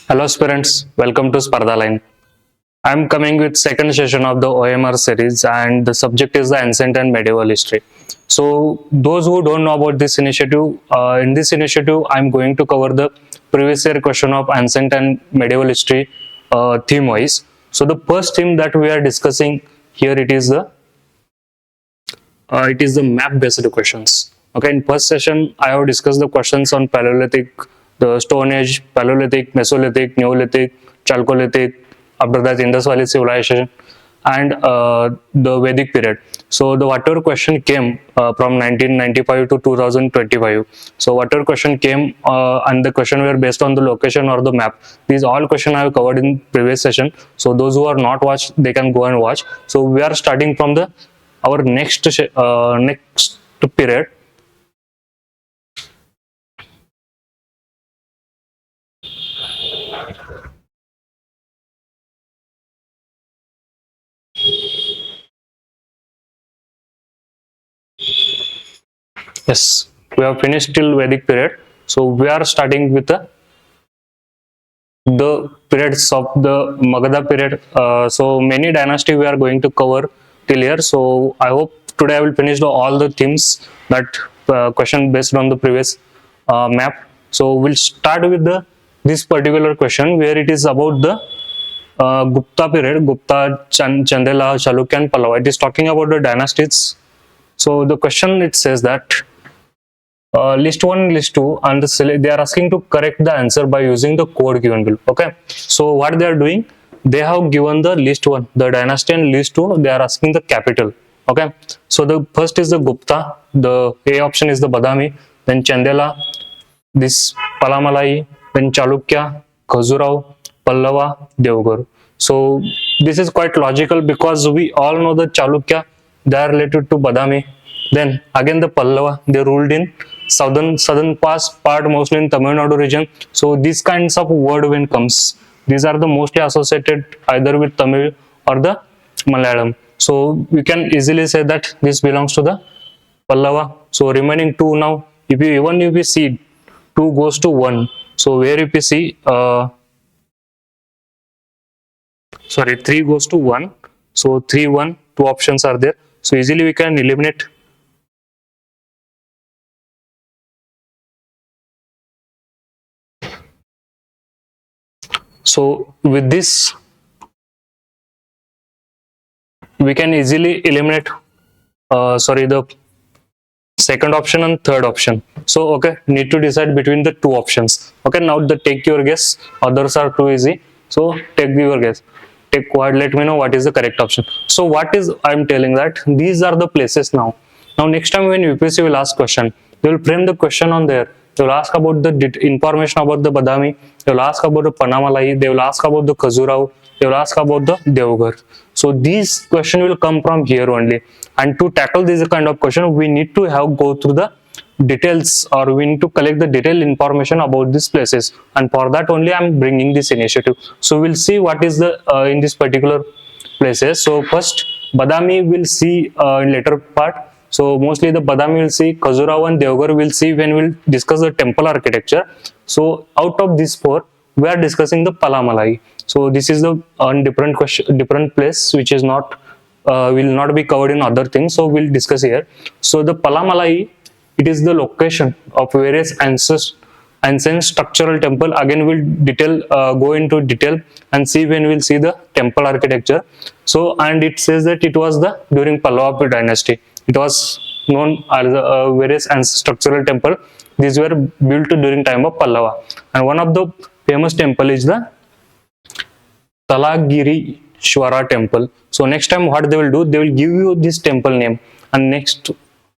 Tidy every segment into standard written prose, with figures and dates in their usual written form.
Hello aspirants, welcome to Spardha Line. I am coming with second session of the OMR series and the subject is the ancient and medieval history. So those who don't know about this initiative, in this initiative I am going to cover the previous year question of ancient and medieval history theme wise. So the first theme that we are discussing here it is the map based questions. Okay, in first session I have discussed the questions on Paleolithic, the Stone Age, Paleolithic, Mesolithic, Neolithic, Chalcolithic, after that Indus Valley civilization, and the Vedic period. So the whatever question came from 1995 to 2025. So whatever question came and the question were based on the location or the map. These all question I have covered in previous session. So those who are not watched, they can go and watch. So we are starting from the our next period. Yes, we have finished till Vedic period. So we are starting with the periods of the Magadha period. So many dynasty we are going to cover till here. So I hope today I will finish all the themes that question based on the previous map. So we'll start with this particular question where it is about the Gupta period, Gupta, Chandela, Chalukya and Pallava. It is talking about the dynasties. So the question it says that list 1, list 2, and they are asking to correct the answer by using the code given below. Okay, so what they are doing, they have given the list 1, the dynasty, and list 2, they are asking the capital. Okay, so the first is the Gupta, the A option is the Badami, then Chandela, this Palamalai, then Chalukya, Khajuraho, Pallava, Devgarh. So this is quite logical because we all know the Chalukya, they are related to Badami. Then again the Pallava, they ruled in southern part mostly in Tamil Nadu region. So these kinds of word when comes, these are the mostly associated either with Tamil or the Malayalam. So we can easily say that this belongs to the Pallava. So remaining 2 now, if you see 2 goes to 1. So where if you see 3 goes to 1. So 3, 1, 2 options are there. So easily we can eliminate. So with this, we can easily eliminate the second option and third option. So okay, need to decide between the 2 options. Okay, now take your guess. Others are too easy. So take your guess. Take what? Let me know what is the correct option. So what is I'm telling that these are the places now. Now next time when UPSC will ask question, they will frame the question on there. They will ask about the information about the Badami. They will ask about the Panamalai. They will ask about the Khajuraho. They will ask about the Devgarh. So these question will come from here only. And to tackle this kind of question, we need to go through the details, or we need to collect the detailed information about these places. And for that only I am bringing this initiative. So we'll see what is the in this particular places. So first Badami will see in later part. So mostly the Badami will see, Khajuraho and Devgarh will see when we'll discuss the temple architecture. So out of these 4, we are discussing the Palamalai. So this is the different place which is not will not be covered in other things. So we'll discuss here. So the Palamalai, it is the location of various ancient structural temple. Again we'll go into detail and see when we'll see the temple architecture. So and it says that it was during Pallava dynasty. It was known as various structural temple. These were built during time of Pallava, and one of the famous temple is the Talagirishwara temple. So next time what they will do, they will give you this temple name, and next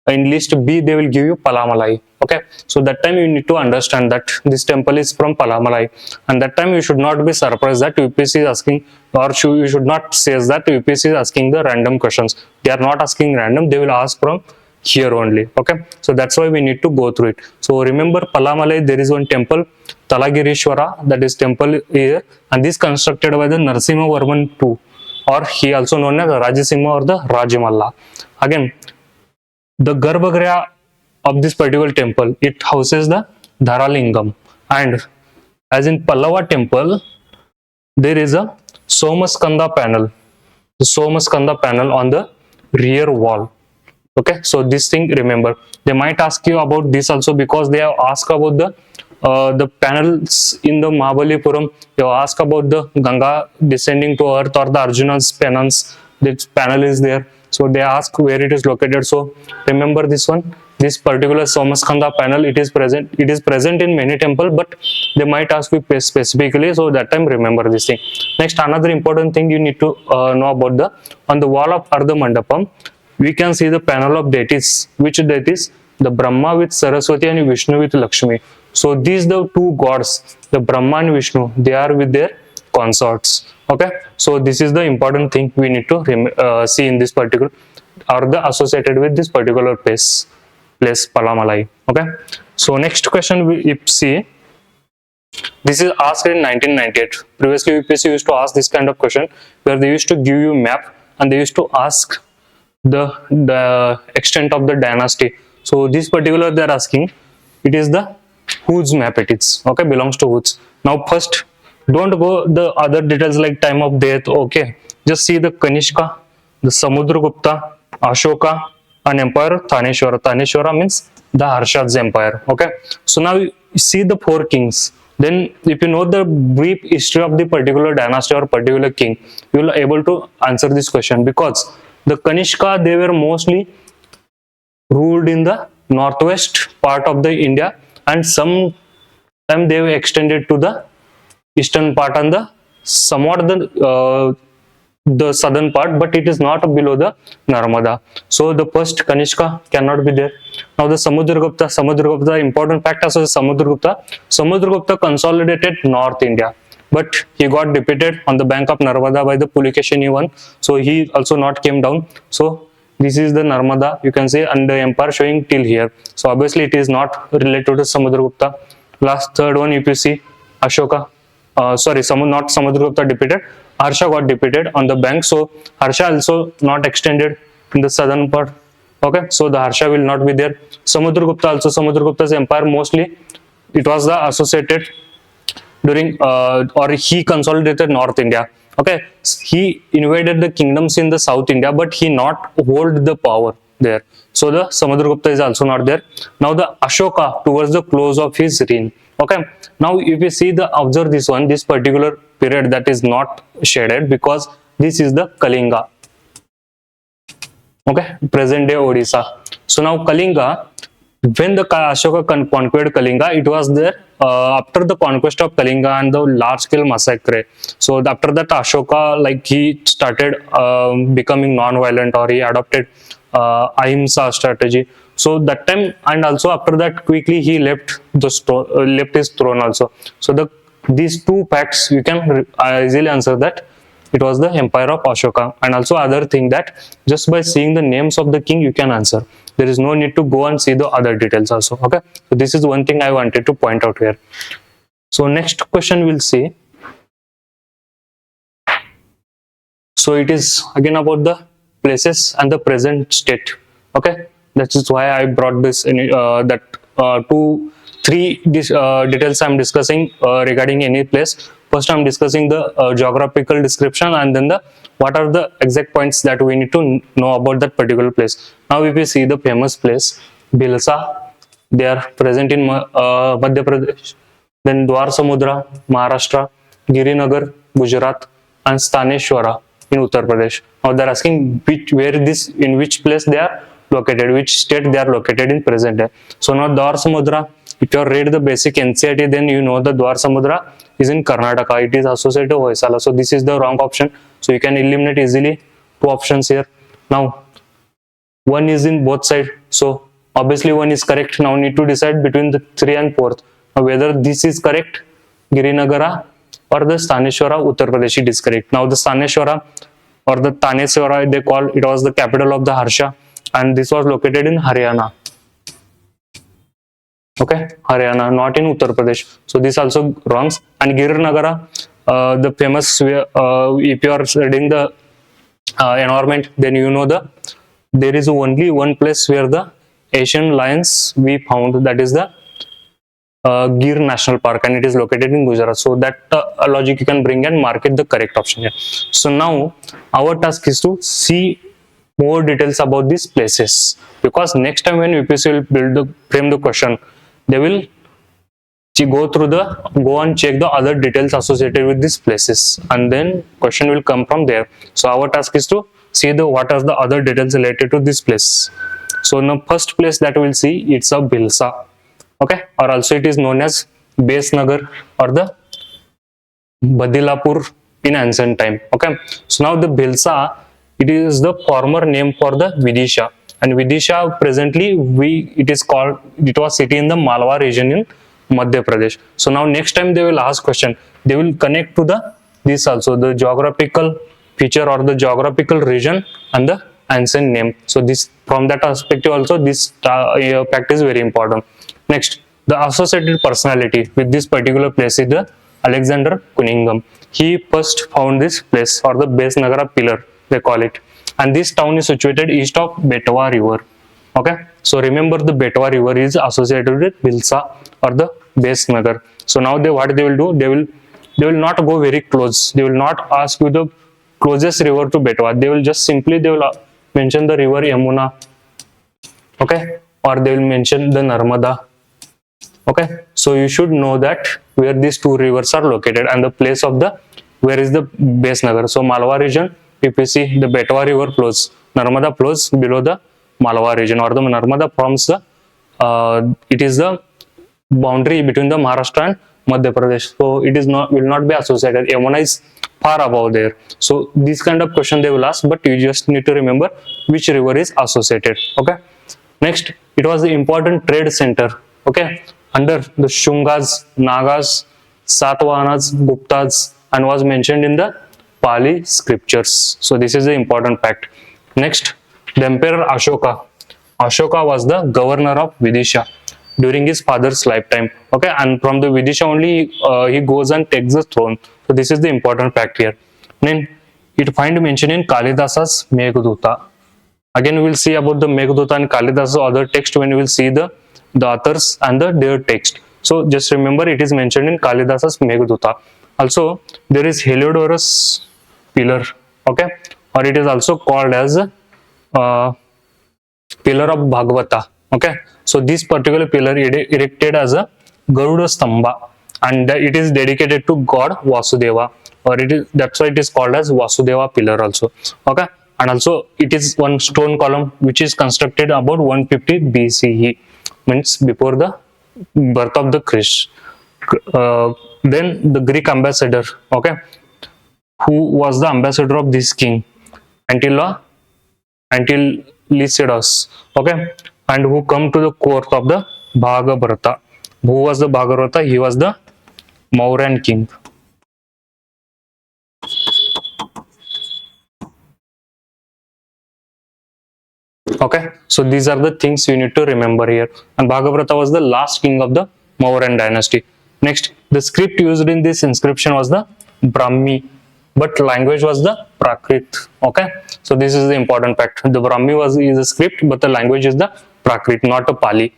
in list B they will give you Palamalai. Okay, so that time you need to understand that this temple is from Palamalai, and that time you should not be surprised that UPSC is asking, or you should not say that UPSC is asking the random questions. They are not asking random, they will ask from here only. Okay, so that's why we need to go through it. So remember Palamalai, there is one temple Talagirishwara, that is temple here, and this constructed by the Narasimha Varman II, or he also known as Rajasimha or the Rajamalla. Again, the Garbhagriha of this particular temple, it houses the Dharalingam, and as in Pallava temple, there is a Somaskanda panel, the Somaskanda panel on the rear wall. Okay, so this thing remember, they might ask you about this also, because they have asked about the panels in the Mahabalipuram. They have asked about the Ganga descending to earth or the Arjuna's penance. This panel is there, so they ask where it is located. So remember this one, this particular Somaskanda panel, it is present in many temples, but they might ask you specifically, so that time remember this thing. Next, another important thing you need to know about, the on the wall of Ardha Mandapam, we can see the panel of deities. Which deities? The Brahma with Saraswati and Vishnu with Lakshmi. So these the two gods, the Brahma and Vishnu, they are with their consorts. Okay, so this is the important thing we need to see in this particular, or the associated with this particular place Palamalai. Okay, so next question we see. This is asked in 1998. Previously, UPSC used to ask this kind of question, where they used to give you map and they used to ask the extent of the dynasty. So this particular they are asking, it is the whose map it is. Okay, belongs to whose. Now first, don't go the other details like time of death. Okay, just see the Kanishka, the Samudragupta, Ashoka, an empire, Thaneshwara. Thaneshwara means the Harshad's empire. Okay, so now you see the four kings. Then if you know the brief history of the particular dynasty or particular king, you will be able to answer this question, because the Kanishka, they were mostly ruled in the northwest part of the India, and some time they were extended to the eastern part and the somewhat the southern part, but it is not below the Narmada. So the first Kanishka cannot be there. Now the Samudragupta, important fact also is Samudragupta consolidated North India, but he got defeated on the bank of Narmada by the Pulikeshini one, so he also not came down. So this is the Narmada, you can see, and the empire showing till here. So obviously it is not related to Samudragupta. Last third one, if you see Ashoka, not Samudragupta defeated, Harsha got defeated on the bank. So Harsha also not extended in the southern part. Okay, so the Harsha will not be there. Samudragupta also, Samudragupta's empire mostly it was the associated during or he consolidated North India. Okay, he invaded the kingdoms in the South India, but he not hold the power there. So the Samudragupta is also not there. Now the Ashoka towards the close of his reign. Okay, now if you see the observe this one, this particular period that is not shaded, because this is the Kalinga. Okay, present day Odisha. So now Kalinga, when the Ashoka conquered Kalinga, it was there after the conquest of Kalinga and the large scale massacre. So after that, Ashoka, like, he started becoming non-violent, or he adopted ahimsa strategy. So that time, and also after that, quickly he left his throne also. So these two facts you can easily answer that it was the empire of Ashoka. And also other thing, that just by seeing the names of the king you can answer. There is no need to go and see the other details also. Okay, so this is one thing I wanted to point out here. So next question we'll see. So it is again about the places and the present state. Okay, that is why I brought this in three details I'm discussing regarding any place. First, I'm discussing the geographical description, and then what are the exact points that we need to know about that particular place. Now, if we see the famous place, Bhilsa, they are present in Madhya Pradesh. Then Dwar Samudra, Maharashtra, Girinagar, Gujarat, and Staneshwara in Uttar Pradesh. Now they're asking in which place they are located, which state they are located in present day. So now Dwar Samudra, if you have read the basic NCERT, then you know the Dwar Samudra is in Karnataka. It is associated with Hoysala. So this is the wrong option. So you can eliminate easily two options here. Now one is in both sides. So obviously one is correct. Now need to decide between the 3 and 4th. Now whether this is correct, Girinagara, or the Staneshwara, Uttar Pradesh, it is correct. Now the Staneshwara or the Taneswara, they call it, was the capital of the Harsha, and this was located in Haryana. Okay, Haryana, not in Uttar Pradesh. So this also wrongs. And Girinagara, the famous, if you are studying the environment, then you know there is only one place where the Asian lions we found, that is the Gir National Park, and it is located in Gujarat. So that logic you can bring and mark it the correct option here. So now our task is to see more details about these places, because next time when UPSC will frame the question, they will go and check the other details associated with these places, and then question will come from there. So our task is to see what are the other details related to this place. So the first place that we'll see, it's a Bhilsa, okay, or also it is known as Besnagar or the Badilapur in ancient time. Okay, so now the Bhilsa, it is the former name for the Vidisha, and Vidisha presently it was city in the Malwa region in Madhya Pradesh. So now next time they will ask question, they will connect to this also, the geographical feature or the geographical region and the ancient name. So this, from that perspective also, this fact is very important. Next, the associated personality with this particular place is the Alexander Cunningham. He first found this place, or the Besnagara pillar they call it, and this town is situated east of Betwa river. Okay, so remember the Betwa river is associated with Bhilsa or the Besnagar. So now what they will do, they will not go very close. They will not ask you the closest river to Betwa. They will just simply mention the river Yamuna, okay, or they will mention the Narmada. Okay, so you should know that where these two rivers are located and the place of where is the Besnagar. So Malwa region, if you see the Betwa river flows, Narmada flows below the Malwa region, or the Narmada forms it is the boundary between the Maharashtra and Madhya Pradesh. So it will not be associated. Yamuna is far above there. So this kind of question they will ask, but you just need to remember which river is associated. Okay. Next, it was the important trade center. Okay, under the Shungas, Nagas, Satavahanas, Guptas, and was mentioned in the Pali scriptures. So this is the important fact. Next, the Emperor Ashoka. Ashoka was the governor of Vidisha during his father's lifetime. Okay, and from the Vidisha only he goes and takes the throne. So this is the important fact here. Then it find mention in Kalidasa's Meghdoota. Again, we will see about the Meghdoota and Kalidasa's other text when we will see the authors and their text. So just remember, it is mentioned in Kalidasa's Meghdoota. Also, there is Heliodorus pillar. Okay, or it is also called as pillar of Bhagavata. Okay, so this particular pillar erected as a Garuda Stamba, and it is dedicated to God Vasudeva, or that's why it is called as Vasudeva pillar also. Okay, and also it is one stone column which is constructed about 150 BCE, means before the birth of the Christ. Then the Greek ambassador, okay, who was the ambassador of this king until Lycidas, okay, and who come to the court of the Bhagavarta. Who was the Bhagavarta? He was the Mauryan king. Okay, so these are the things you need to remember here. And Bhagavarta was the last king of the Mauryan dynasty. Next, the script used in this inscription was the Brahmi, but language was the Prakrit. Okay, so this is the important fact. The Brahmi is a script, but the language is the Prakrit, not a Pali,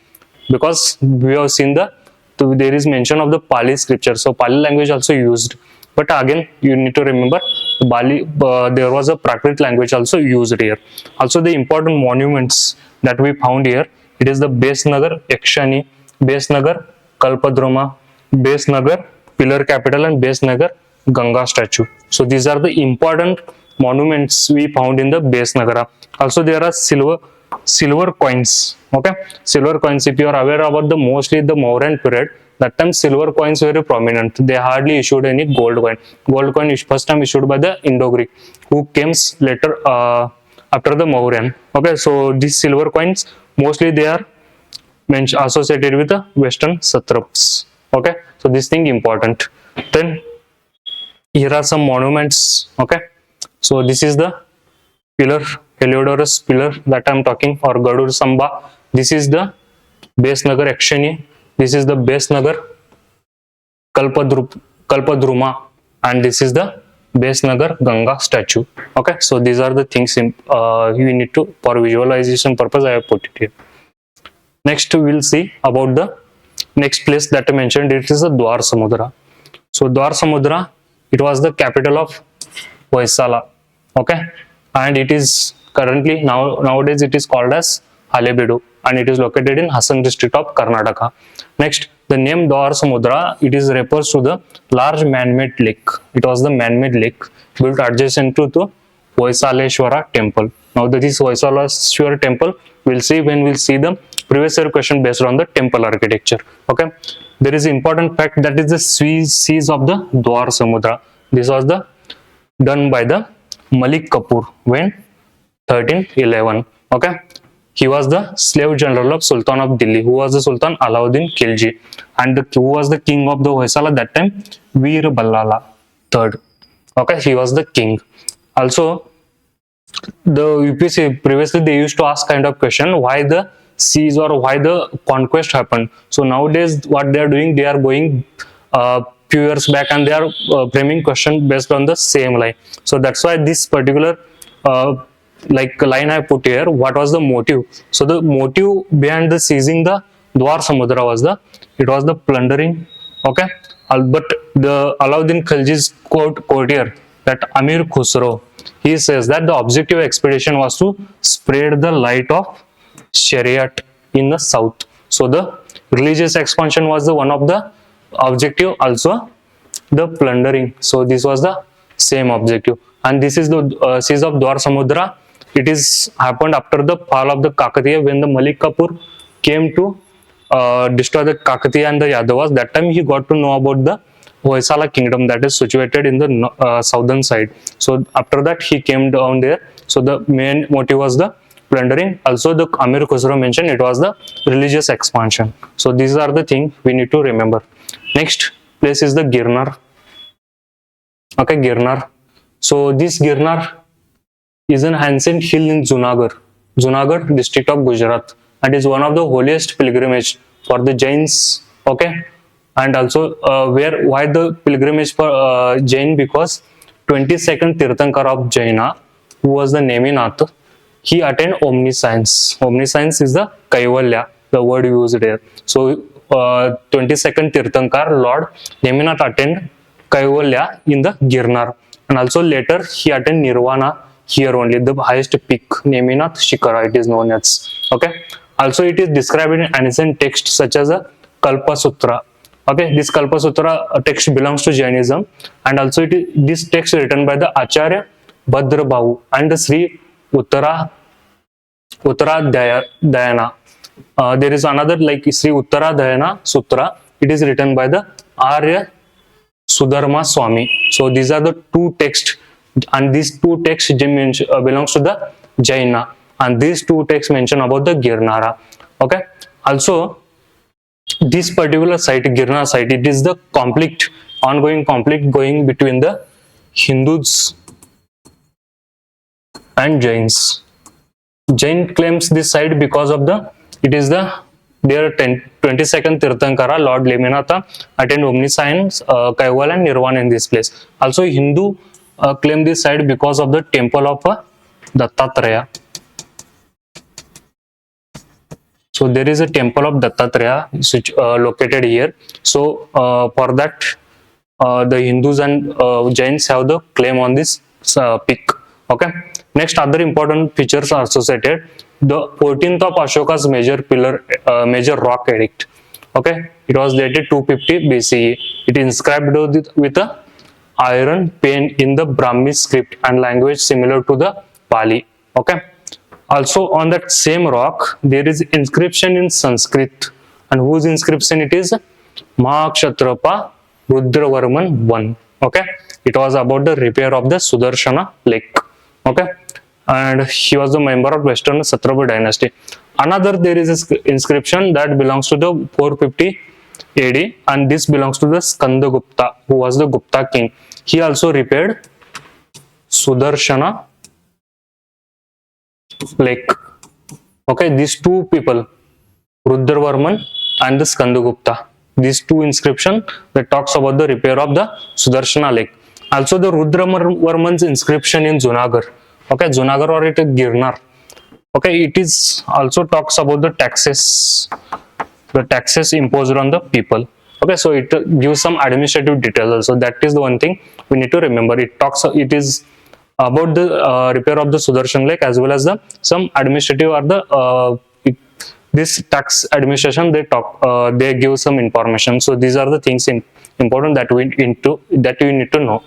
because we have seen there is mention of the Pali scripture. So Pali language also used, but again you need to remember there was a Prakrit language also used here. Also, the important monuments that we found here, it is the Besnagar Yakshani, Besnagar Kalpadroma, Besnagar Pillar Capital, and Besnagar Ganga statue. So these are the important monuments we found in the Besnagara. Also, there are silver coins. Okay, silver coins. If you are aware about mostly the Mauryan period, that time silver coins were very prominent. They hardly issued any gold coin. Gold coin is first time issued by the Indo-Greek, who came later after the Mauryan. Okay, so these silver coins mostly they are associated with the Western satraps. Okay, so this thing important. Then here are some monuments. Okay, so this is the pillar, Heliodorus pillar that I am talking, or Garuda Samba. This is the Besnagar Yakshani. This is the Besnagar Kalpadruma, and this is the Besnagar Ganga statue. Okay, so these are the things you need to, for visualization purpose I have put it here. Next we will see about the next place that I mentioned, it is the Dwar Samudra. So Dwar Samudra, it was the capital of Hoysala. Okay, and it is currently nowadays it is called as Halebeedu, and it is located in Hassan district of Karnataka. Next, the name Dwar Samudra, it is refers to the large man-made lake. It was the man-made lake built adjacent to the Hoysaleshwara temple. Now this Hoysaleshwara temple, we'll see when we'll see the previous year question based on the temple architecture. Okay, there is important fact that is the siege of the Dwar Samudra. This was the done by the Malik Kapoor when 1311. Okay, he was the slave general of Sultan of Delhi, who was the Sultan Alauddin Khilji, and who was the king of the Hoysala that time, Veer Ballala III. Okay, he was the king. Also, the UPSC previously they used to ask kind of question why the siege or why the conquest happened. So nowadays what they are doing, they are going few years back and they are framing question based on the same line. So that's why this particular like line I put here, what was the motive? So the motive behind the seizing the Dwar Samudra was the plundering. Okay, but the Alauddin Khilji's courtier, that Amir Khusro, he says that the objective expedition was to spread the light of Shariat in the south. So the religious expansion was the one of the objective, also the plundering. So this was the same objective, and this is the siege of Dwar Samudra. It is happened after the fall of the Kakatiya, when the Malik Kapoor came to destroy the Kakatiya and the Yadavas. That time he got to know about the Hoysala kingdom that is situated in the southern side. So after that he came down there. So the main motive was the plundering. Also the Amir Khusro mentioned it was the religious expansion. So these are the things we need to remember. Next place is the Girnar. Okay, Girnar. So this Girnar is an ancient hill in Junagadh district of Gujarat, and is one of the holiest pilgrimage for the Jains. Okay, and also why the pilgrimage for Jain, because 22nd Tirthankar of Jaina, who was the Neminath, he attained omniscience. Omniscience is the Kaivalya, the word used here. So 22nd Tirthankar, Lord Neminath, attained Kaivalya in the Girnar, and also later he attained Nirvana here only, the highest peak, Neminath Shikara it is known as. Okay, also it is described in ancient texts such as a Kalpa Sutra. Okay, this Kalpa Sutra text belongs to Jainism, and also this text written by the Acharya Bhadrabahu and the Sri Uttara Dayana. There is another like Sri Uttara Dayana Sutra. It is written by the Arya Sudharma Swami. So these are the two texts, and these two texts belongs to the Jaina, and these two texts mention about the Girnara. Okay, also this particular site, Girnar site, it is the ongoing conflict going between the Hindus and Jains. Jain claims this site because of their 22nd Tirthankara, Lord Neminatha, attained omniscience, Kaival and Nirvana in this place. Also Hindu claim this site because of the temple of Dattatreya. So there is a temple of Dattatreya located here. So for that the Hindus and Jains have the claim on this peak. Okay. Next, other important features are associated. The 14th of Ashoka's major rock edict. Okay, it was dated 250 BCE. It is inscribed with a iron pen in the Brahmi script and language similar to the Pali. Okay. Also on that same rock there is inscription in Sanskrit, and whose inscription it is? Mahakshatrapa Rudravarman I. Okay, it was about the repair of the Sudarshana lake. Okay, and he was a member of Western Satrapa dynasty. Another there is an inscription that belongs to the 450 AD, and this belongs to the Skandagupta, who was the Gupta king. He also repaired Sudarshana lake. Okay, these two people, Rudravarman and the Skandagupta, these two inscription that talks about the repair of the Sudarshana lake. Also the Rudravarman's inscription in Junagadh. Okay, Junagadh or it is Girnar. Okay, it is also talks about the taxes the taxes imposed on the people. Okay, so it gives some administrative details also. That is the one thing we need to remember. It is about the repair of the Sudarshan Lake, as well as the some administrative or the this tax administration, they give some information. So these are the things important that you need to know.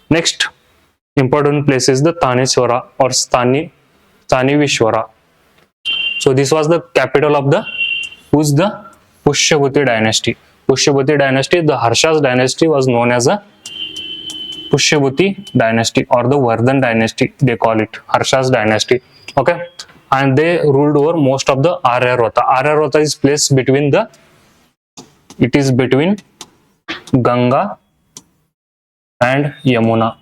Next important place is the Thaneshwara or Thanivishwara. So this was the capital of the Pushyavati dynasty. Pushyavati dynasty, the Harsha's dynasty was known as a Pushyavati dynasty or the Vardhan dynasty, they call it Harsha's dynasty. Okay, and they ruled over most of the Aryavata. Aryavata is placed between Ganga and Yamuna.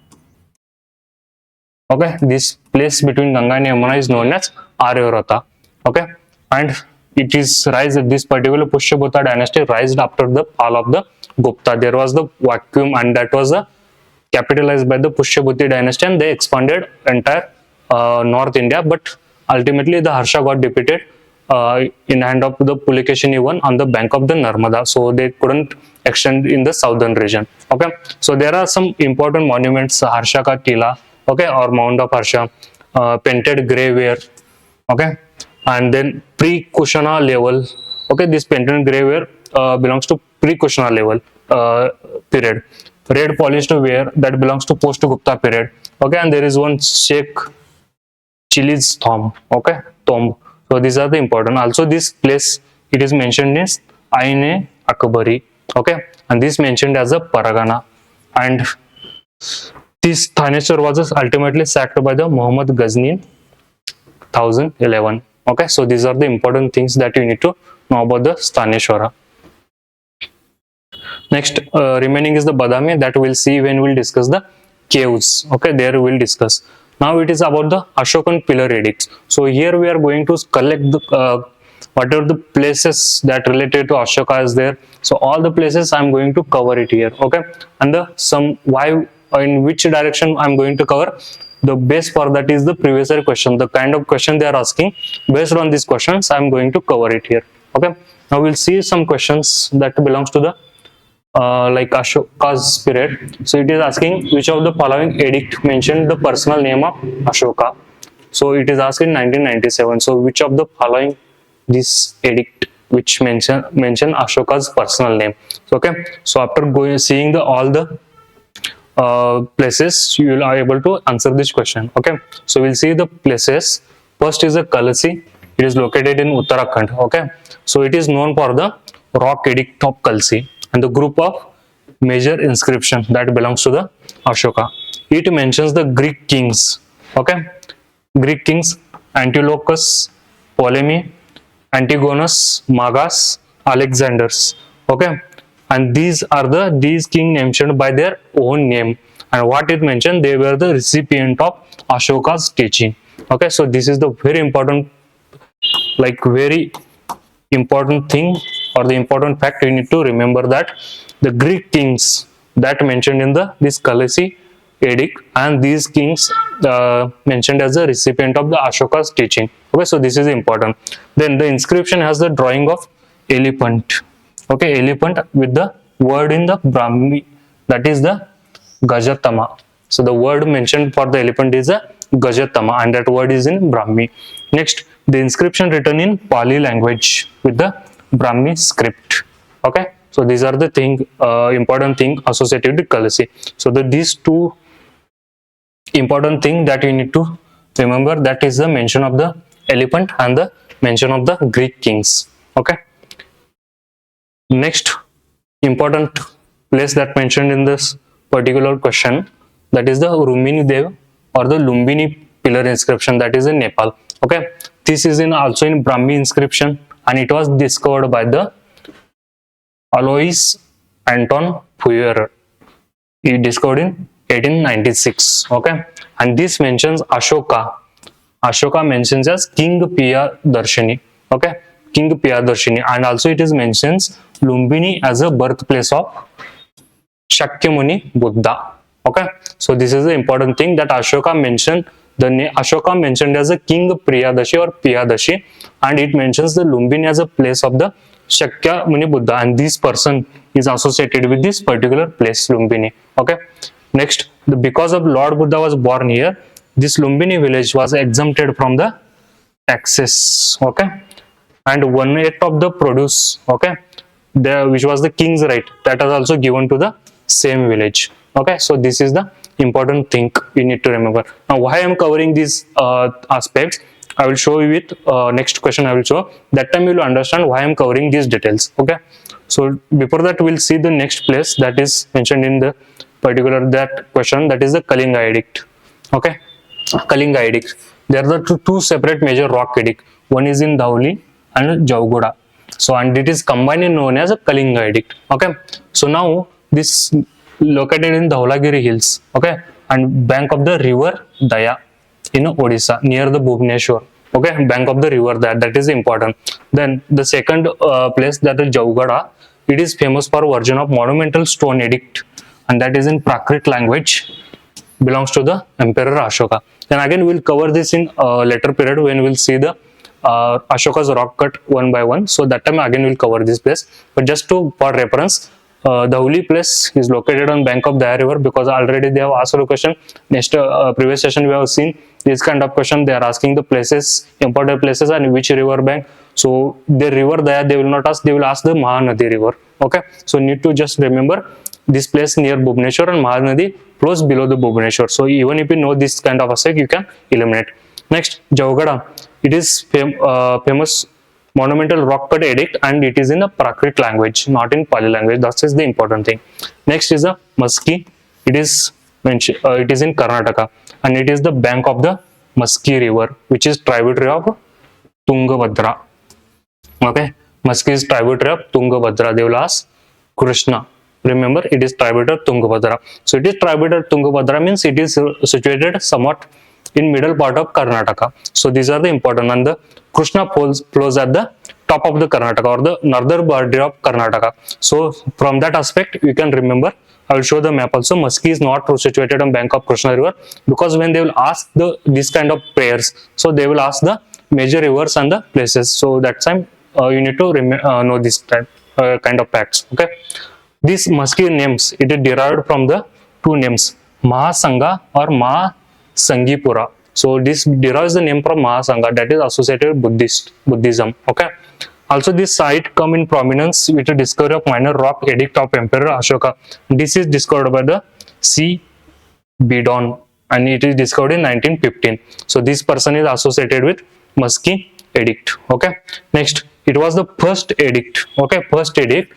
Okay, this place between Ganga and Yamuna is known as Aryavata. Okay, and this particular Pushyavata dynasty rised after the fall of the Gupta. There was the vacuum, and that was capitalized by the Pushyavati dynasty, and they expanded entire North India. But ultimately, the Harsha got defeated in hand of the Pulikeshini I on the bank of the Narmada. So they couldn't extend in the southern region. Okay, so there are some important monuments: Harsha Ka Tila, okay, or Mound of Harsha, painted grey ware, okay, and then pre-Kushana level. Okay, this painted grey ware belongs to pre-Kushana level period. Red polished ware, that belongs to post-Gupta period. Okay, and there is one Sheikh Chili's tomb. Okay, tomb. So these are the important. Also, this place, it is mentioned is Aine Akbari. Okay, and this mentioned as a Paragana. And this Thaneshwar was ultimately sacked by the Muhammad Ghazni in 1011. Okay, so these are the important things that you need to know about the Thaneshwara. Next, remaining is the Badami, that we'll see when we'll discuss the caves. Okay, there we'll discuss. Now it is about the Ashokan pillar edicts. So here we are going to collect the whatever the places that related to Ashoka is there. So all the places I'm going to cover it here. Okay, and in which direction I'm going to cover. The base for that is the previous year question. The kind of question they are asking, based on these questions, I'm going to cover it here. Okay, now we'll see some questions that belongs to the like Ashoka's period. So it is asking which of the following edict mentioned the personal name of Ashoka. So it is asked in 1997. So which of the following this edict which mention Ashoka's personal name. So, okay, so after seeing all the places, you will are able to answer this question. Okay, so we'll see the places. First is the Kalsi. It is located in Uttarakhand. Okay, so it is known for the rock edict of Kalsi and the group of major inscription that belongs to the Ashoka. It mentions the Greek kings. Okay, Greek kings Antiochus, Ptolemy, Antigonus, Magas, Alexanders. Okay, and these king mentioned by their own name, and what it mentioned, they were the recipient of Ashoka's teaching. Okay, so this is the very important thing, or the important fact you need to remember, that the Greek kings that mentioned in this Kalasi edict, and these kings mentioned as a recipient of the Ashoka's teaching. Okay, so this is important. Then the inscription has the drawing of elephant. Okay, elephant with the word in the Brahmi, that is the Gajatama. So the word mentioned for the elephant is a Gajatama, and that word is in Brahmi. Next, the inscription written in Pali language with the Brahmi script. Okay, so these are the important thing associated with Kalasi. So these two important thing that you need to remember, that is the mention of the elephant and the mention of the Greek kings. Okay, next important place that mentioned in this particular question, that is the Rumini Dev or the Lumbini pillar inscription, that is in Nepal. Okay, this is also in Brahmi inscription, and it was discovered by the Alois Anton Feuer. He discovered in 1896. Okay, and this mentions Ashoka. Ashoka mentions as King Priyadarshini. Okay, King Priyadarshini, and also it is mentions Lumbini as a birthplace of Shakyamuni Buddha. Okay, so this is the important thing, that Ashoka mentioned Ashoka mentioned as a King Priyadashi or Priyadashi, and it mentions the Lumbini as a place of the Shakyamuni Buddha, and this person is associated with this particular place, Lumbini. Okay. Next, because of Lord Buddha was born here, this Lumbini village was exempted from the taxes. Okay, and 1/8 of the produce, okay, which was the king's right, that was also given to the same village. Okay, so this is the important thing you need to remember. Now, why I am covering these aspects, I will show you with next question. I will show that time you will understand why I am covering these details. Okay, so before that we'll see the next place that is mentioned in the particular that question, that is the Kalinga edict. Okay, Kalinga edict, there are the two separate major rock edict, one is in Dhauli and Jaugoda. So, and it is combined and known as a Kalinga edict. Okay, so now this located in Dhaulagiri hills, okay, and bank of the river Daya in Odisha near the Bhubaneswar. Okay, bank of the river that is important. Then the second place, that is Jaugada, it is famous for version of monumental stone edict, and that is in Prakrit language, belongs to the Emperor Ashoka. Then again we'll cover this in later period when we'll see the Ashoka's rock cut one by one. So that time again we'll cover this place. But just for reference, the holy place is located on bank of the river, because already they have asked a question. Next previous session we have seen this kind of question. They are asking the places, important places, and which river bank. So the river there they will not ask, they will ask the Mahanadi river. Okay, so need to just remember this place near Bhubaneswar, and Mahanadi flows below the Bhubaneswar. So even if you know this kind of aspect, you can eliminate. Next, Jaugada, it is famous monumental rock cut edict, and it is in the Prakrit language, not in Pali language. That is the important thing. Next is the Maski. It is mentioned. It is in Karnataka, and it is the bank of the Maski river, which is tributary of Tungabhadra. Okay, Maski is tributary of Tungabhadra. They will ask Krishna. Remember, it is tributary of Tungabhadra. So it is tributary of Tungabhadra means it is situated somewhat in middle part of Karnataka. So these are the important, and the Krishna flows at the top of the Karnataka, or the northern border of Karnataka. So from that aspect you can remember. I will show the map also. Maski is not situated on bank of Krishna river, because when they will ask this kind of prayers, so they will ask the major rivers and the places. So that time you need to know this type, kind of facts. Okay, these Maski names, it is derived from the two names, Mahasangha or Mahasangipura. So this derives the name from Mahasangha, that is associated with Buddhism. Okay. Also, this site come in prominence with the discovery of minor rock edict of Emperor Ashoka. This is discovered by the C. Bidon, and it is discovered in 1915. So this person is associated with Maski edict. Okay. Next, it was the first edict. Okay, first edict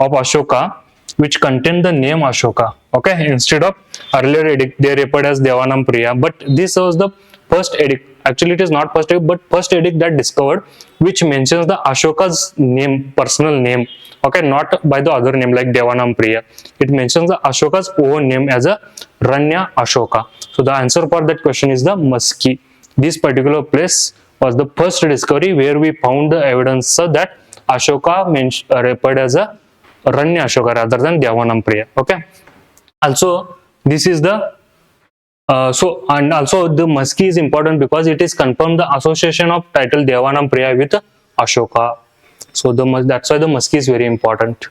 of Ashoka which contained the name Ashoka. Okay, instead of earlier edict they referred as Devanam Priya, but this was the first edict. Actually, it is not first edict, but first edict that discovered, which mentions the Ashoka's name, personal name. Okay, not by the other name like Devanam Priya. It mentions the Ashoka's own name as a Ranya Ashoka. So the answer for that question is the Maski. This particular place was the first discovery where we found the evidence that Ashoka referred as a Ranya Ashoka rather than Devanam Priya. Okay. Also, this is the and also the Maski is important because it is confirmed the association of title Devanam Priya with Ashoka. So that's why the Maski is very important.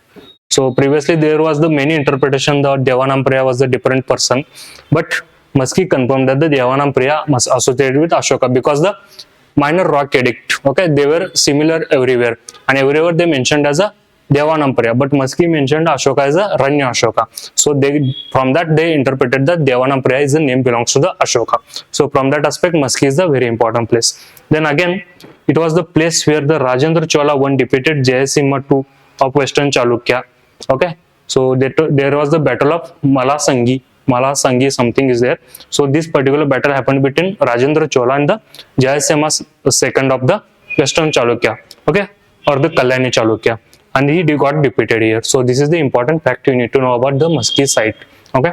So previously there was the many interpretation that Devanam Priya was a different person, but Maski confirmed that the Devanam Priya must associated with Ashoka because the minor rock edict, okay, they were similar everywhere, and everywhere they mentioned as a Devanam Priya, but Maski mentioned Ashoka as a Ranya Ashoka. So from that they interpreted that Devanam Priya is the name belongs to the Ashoka. So from that aspect, Maski is the very important place. Then again, it was the place where the Rajendra Chola one defeated Jayasimha II of Western Chalukya. Okay, so there was the battle of Malasangi something is there. So this particular battle happened between Rajendra Chola and the Jayasimha II of the Western Chalukya. Okay, or the Kalyani Chalukya. And he got defeated here. So this is the important fact you need to know about the Maski site. Okay.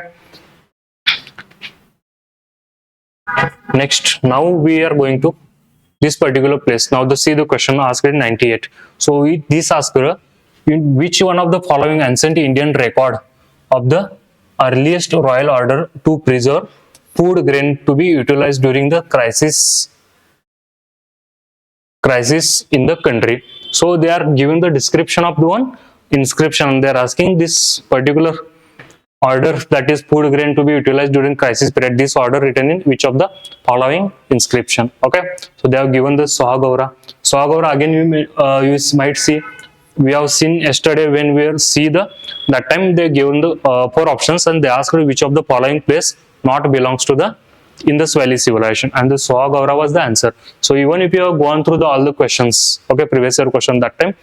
Next, now we are going to this particular place. Now see the question asked in 98. So this asked, in which one of the following ancient Indian record of the earliest royal order to preserve food grain to be utilized during the crisis in the country? So they are giving the description of the one inscription. They are asking this particular order, that is food grain to be utilized during crisis period. This order written in which of the following inscription? Okay, so they have given the Sohagaura. Sohagaura again you might see, we have seen yesterday when we see that time they given the four options and they asked which of the following place not belongs to the Indus Valley civilization, and the Sohagaura was the answer. So even if you have gone through all the questions, okay, previous year question that time,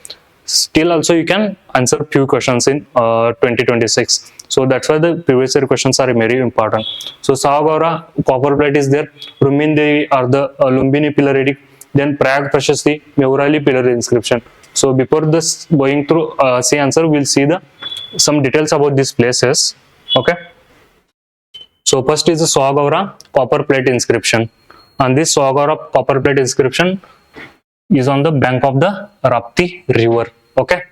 still also you can answer few questions in 2026. So that's why the previous year questions are very important. So Sohagaura copper plate is there, Rumin Devi are the Lumbini pillar edict, then Prayag Prashasti, Meurali pillar inscription. So before this going through say answer, we'll see the some details about these places. Okay. So first is the Sohagaura copper plate inscription, and this Sohagaura copper plate inscription is on the bank of the Rapti river. Okay.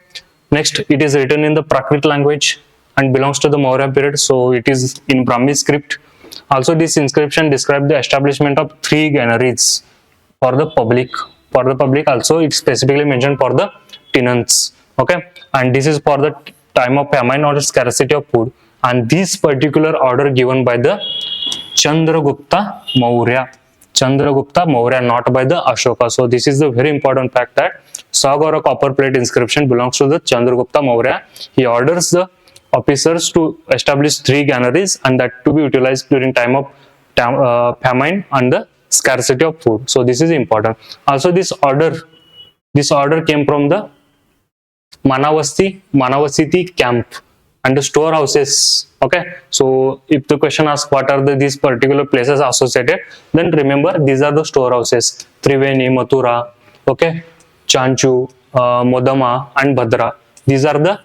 Next, it is written in the Prakrit language and belongs to the Maurya period. So it is in Brahmi script. Also, this inscription describes the establishment of 3 granaries for the public. For the public, also it specifically mentioned for the tenants. Okay, and this is for the time of famine or scarcity of food. And this particular order given by the Chandragupta Maurya. Chandragupta Maurya, not by the Ashoka. So this is the very important fact that Sohagaura copper plate inscription belongs to the Chandragupta Maurya. He orders the officers to establish 3 granaries and that to be utilized during time of famine and the scarcity of food. So this is important. Also this order came from the Manavasiti camp and the storehouses. Okay, so if the question asks what are these particular places associated, then remember these are the storehouses: Triveni, Mathura, okay, Chanchu, Modama and Bhadra. These are the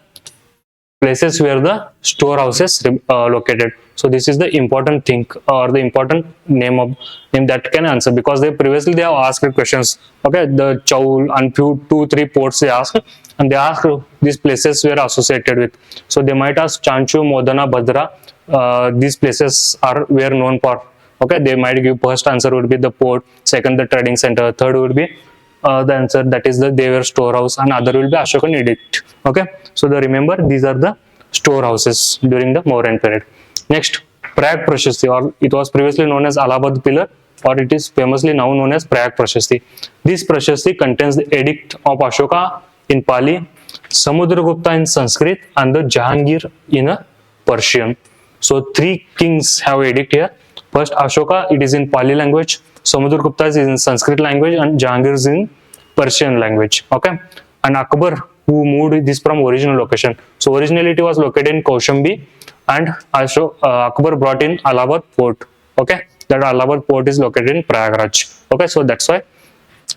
places where the storehouses located. So this is the important thing or the important name that can answer, because they have asked questions. Okay, the Chaul and 2-3 ports they asked, and they asked these places were associated with. So they might ask Chanchu, Modana, Bhadra. These places were known for. Okay, they might give first answer would be the port, second the trading center, third would be the answer that is they were storehouse, and other will be Ashokan edict. Okay, so remember these are the storehouses during the Mauryan period. Next, Prayag Prashasti, or it was previously known as Allahabad pillar, or it is famously now known as Prayag Prashasti. This Prashasti contains the edict of Ashoka in Pali, Samudragupta in Sanskrit, and the Jahangir in a Persian. So 3 kings have edict here. First Ashoka, it is in Pali language, Samudragupta is in Sanskrit language, and Jahangir is in Persian language. Okay, and Akbar, who moved this from original location. So originally it was located in Kaushambi, and Akbar brought in Allahabad port. Okay, that Allahabad port is located in Prayagraj. Okay, so that's why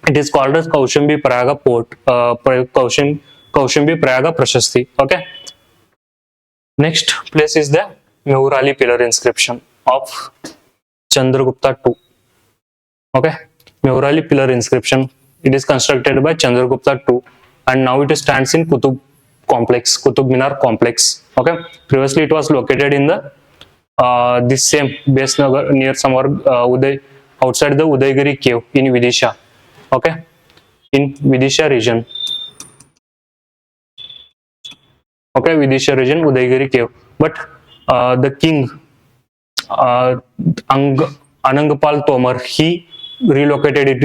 it is called as Kaushambi Prayaga port, Kaushambi Prayaga Prashasti. Okay, next place is the Meurali pillar inscription of Chandragupta II. Okay, Meurali pillar inscription. It is constructed by Chandragupta II, and now it stands in Qutub Minar complex. Okay, previously it was located in the this same base near somewhere outside the Udaygiri cave in Vidisha. Okay, in Vidisha region. Okay, Vidisha region, Udaygiri cave. But the king Anangpal Tomar, he relocated it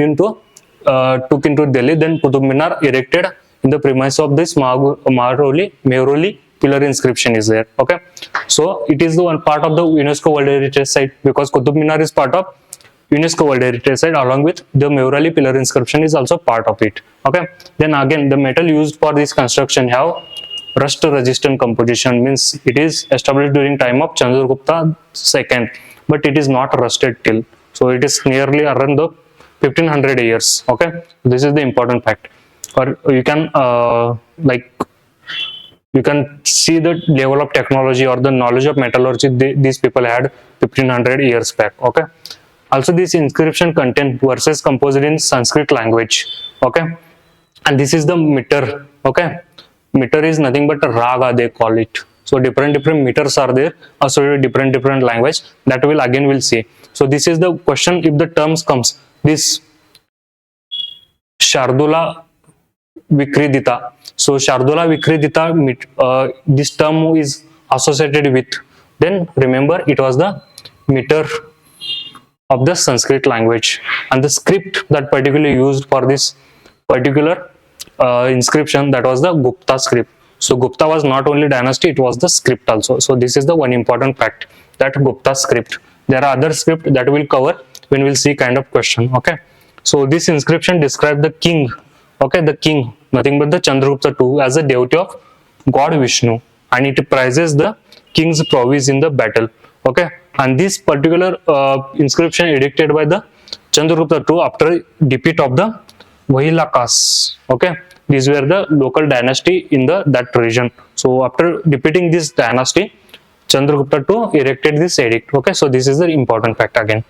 took into Delhi. Then Qutub Minar erected in the premise of this Meurali pillar inscription is there. Okay, so it is the one part of the UNESCO World Heritage Site, because Qutub Minar is part of UNESCO World Heritage Site, along with the Meurali pillar inscription is also part of it. Okay, then again the metal used for this construction have rust resistant composition, means it is established during time of Chandragupta II, but it is not rusted till. So it is nearly around the 1500 years. Okay, this is the important fact. Or you can you can see the level of technology or the knowledge of metallurgy these people had 1500 years back. Okay, also this inscription contain verses composed in Sanskrit language. Okay, and this is the meter. Okay, meter is nothing but a raga, they call it. So different meters are there associated with different language, that we'll see. So this is the question, if the terms comes this Shardula Vikridita. So Shardula Vikridita, this term is associated with. Then remember, it was the meter of the Sanskrit language, and the script that particularly used for this particular inscription, that was the Gupta script. So Gupta was not only dynasty, it was the script also. So this is the one important fact, that Gupta script. There are other script that we'll cover when we'll see kind of question. Okay. So this inscription describes the king. Okay, the king, nothing but the Chandragupta II, as a devotee of God Vishnu, and it praises the king's prowess in the battle. Okay, and this particular inscription edicted by the Chandragupta II after defeat of the Vahilakas. Okay, these were the local dynasty in that region. So after defeating this dynasty, Chandragupta II erected this edict. Okay, so this is the important fact again.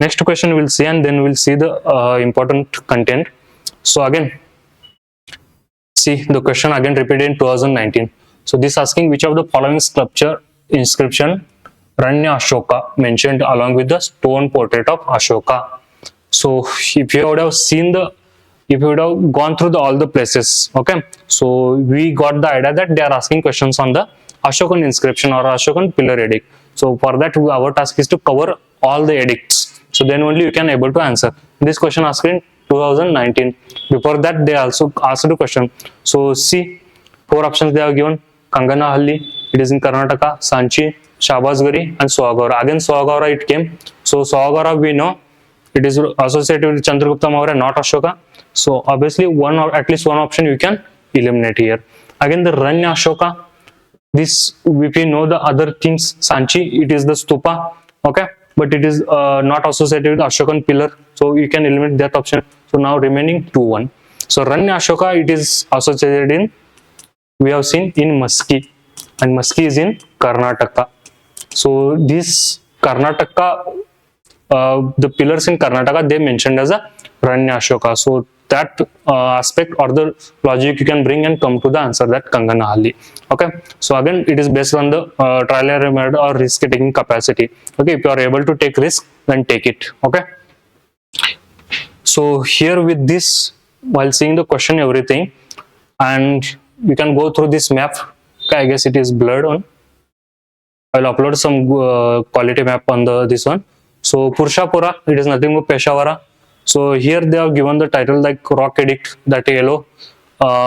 Next question we'll see, and then we'll see the important content. So again, see the question again repeated in 2019. So this asking which of the following sculpture inscription Ranya Ashoka mentioned along with the stone portrait of Ashoka. So if you would have seen if you would have gone through all the places, okay, so we got the idea that they are asking questions on the Ashokan inscription or Ashokan pillar edict. So for that, our task is to cover all the edicts. So then only you can able to answer. This question asked in 2019. Before that, they also asked a question. So see, 4 options they have given: Kanganahalli, it is in Karnataka; Sanchi, Shahbazgari, and Sohagora. Again, Sohagora it came. So Sohagora we know it is associated with Chandragupta Maurya, not Ashoka. So obviously one or at least one option you can eliminate here. Again, the Ranya Ashoka. This, if we know the other things, Sanchi, it is the stupa. Okay, but it is not associated with Ashokan pillar. So you can eliminate that option. So now remaining 2-1. So Ranya Ashoka, it is associated in, we have seen in Maski, and Maski is in Karnataka. So this Karnataka, the pillars in Karnataka, they mentioned as a Ranya Ashoka. So that aspect or the logic you can bring and come to the answer, that Kanganahalli. Okay, so again it is based on the trial and error or risk taking capacity. Okay, if you are able to take risk, then take it. Okay, so here with this, while seeing the question everything, and you can go through this map. Okay, I guess it is blurred on. I'll upload some quality map on this one. So Purshapura, it is nothing but Peshawara. So here they have given the title like rock edict, that yellow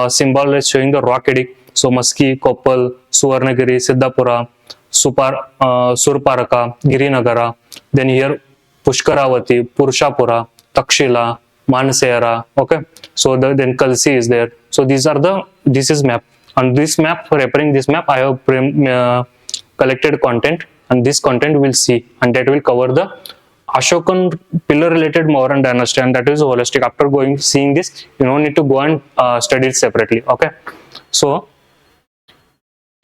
symbol is showing the rock edict. So Maski, Koppal, Suvarnagiri, Siddhapura, Surparaka, Girinagara. Then here Pushkaravati, Purshapura, Takshila, Mansehra. Okay, so then Kalsi is there. So these are this is map. On this map, referring this map, I have collected content, and this content we'll see, and that will cover the Ashokan pillar related Mauryan dynasty, and that is holistic. After seeing this, you don't need to go and study it separately. Okay, so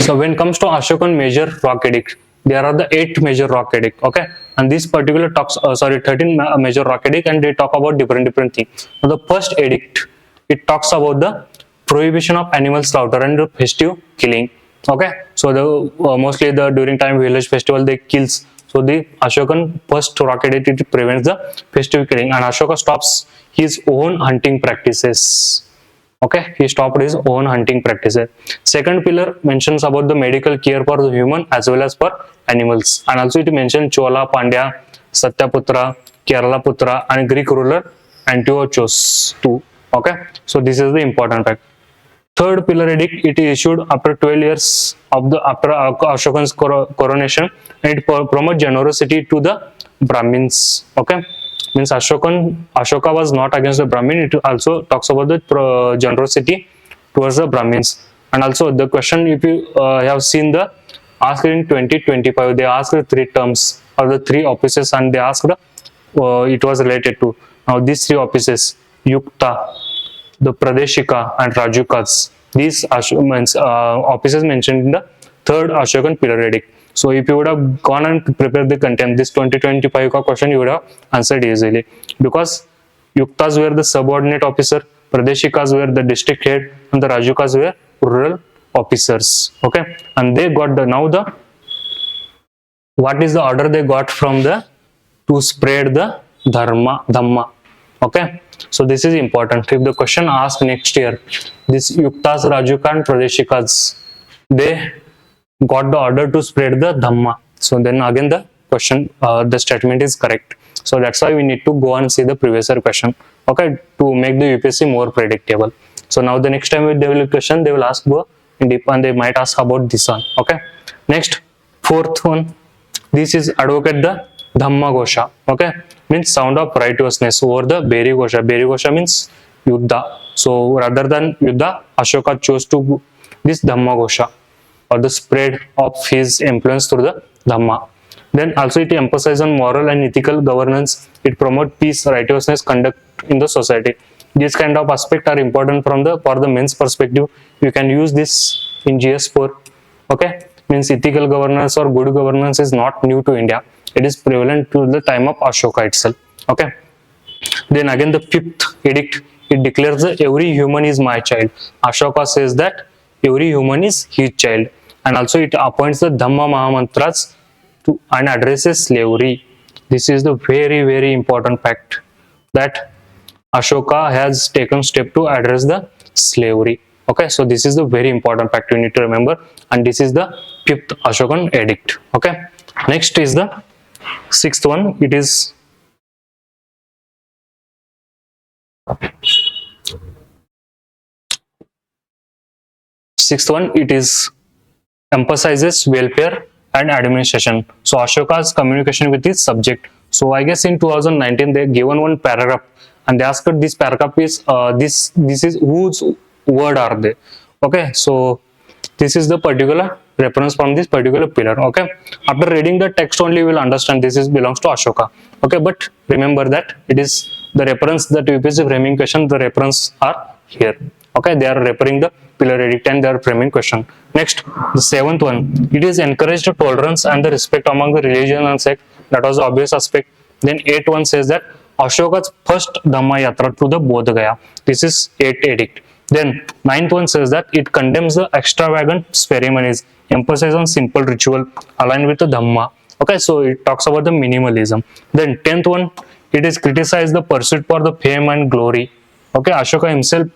when it comes to Ashokan major rock edict, there are the 8 major rock edict. Okay, and this particular talks 13 major rock edict, and they talk about different things. Now the first edict, it talks about the prohibition of animal slaughter and the festive killing. Okay, so the mostly during time village festival they kills. So the Ashokan first rock edict, it prevents the festive killing, and Ashoka stops his own hunting practices. Okay, he stopped his own hunting practices. Second pillar mentions about the medical care for the human as well as for animals, and also it mentions Chola, Pandya, Satyaputra, Keralaputra, and Greek ruler Antiochus too. Okay, so this is the important fact. Third pillar edict, it is issued after 12 years after Ashokan's coronation, and it promotes generosity to the Brahmins. Okay, means Ashoka was not against the Brahmin. It also talks about the generosity towards the Brahmins. And also the question, if you have seen the asked in 2025, they asked the 3 terms or the 3 offices, and they asked it was related to. Now these 3 offices, Yukta, the Pradeshika, and Rajukas, these offices mentioned in the third Ashokan pillar edict. So if you would have gone and prepared the content, this 2025 question you would have answered easily, because Yuktas were the subordinate officer, Pradeshikas were the district head, and the Rajukas were rural officers. Okay, and they got what is the order they got from to spread the Dhamma. Okay, so this is important. If the question asked next year, this Yuktas, Rajuka and Pradeshikas, they got the order to spread the Dhamma. So then again the question, the statement is correct. So that's why we need to go and see the previous year question, okay, to make the UPSC more predictable. So now the next time they will question, they will ask go in deep and they might ask about this one. Okay, next, fourth one, this is advocate the Dhamma Gosha. Okay, means sound of righteousness over the Beri Gosha. Beri Gosha means Yuddha. So rather than Yuddha, Ashoka chose to this Dhamma Gosha, or the spread of his influence through the Dhamma. Then also it emphasizes on moral and ethical governance. It promotes peace, righteousness, conduct in the society. These kind of aspects are important from the for the men's perspective. You can use this in GS4. Okay, means ethical governance or good governance is not new to India. It is prevalent to the time of Ashoka itself. Okay. Then again the fifth edict, it declares that every human is my child. Ashoka says that every human is his child, and also it appoints the Dhamma Mahamantras to and addresses slavery. This is the very important fact that Ashoka has taken step to address the slavery. Okay, so this is the very important fact you need to remember, and this is the fifth Ashokan edict. Okay, next is the sixth one. It is sixth one. It is emphasizes welfare and administration. So Ashoka's communication with his subject. So I guess in 2019 they given one paragraph and they asked this paragraph is this is whose word are they? Okay, so this is the particular reference from this particular pillar. Okay, after reading the text only you will understand this is belongs to Ashoka. Okay, but remember that it is the reference that UPSC framing question. The reference are here. Okay, they are referring the pillar edict and they are framing question. Next, the seventh one, it is encouraged tolerance and the respect among the religion and sect. That was the obvious aspect. Then eighth one says that Ashoka's first Dhamma Yatra to the Bodh Gaya. This is eighth edict. Then ninth one says that it condemns the extravagant ceremonies, emphasis on simple ritual aligned with the Dhamma. Okay, so it talks about the minimalism. Then tenth one, it is criticized the pursuit for the fame and glory. Okay, Ashoka himself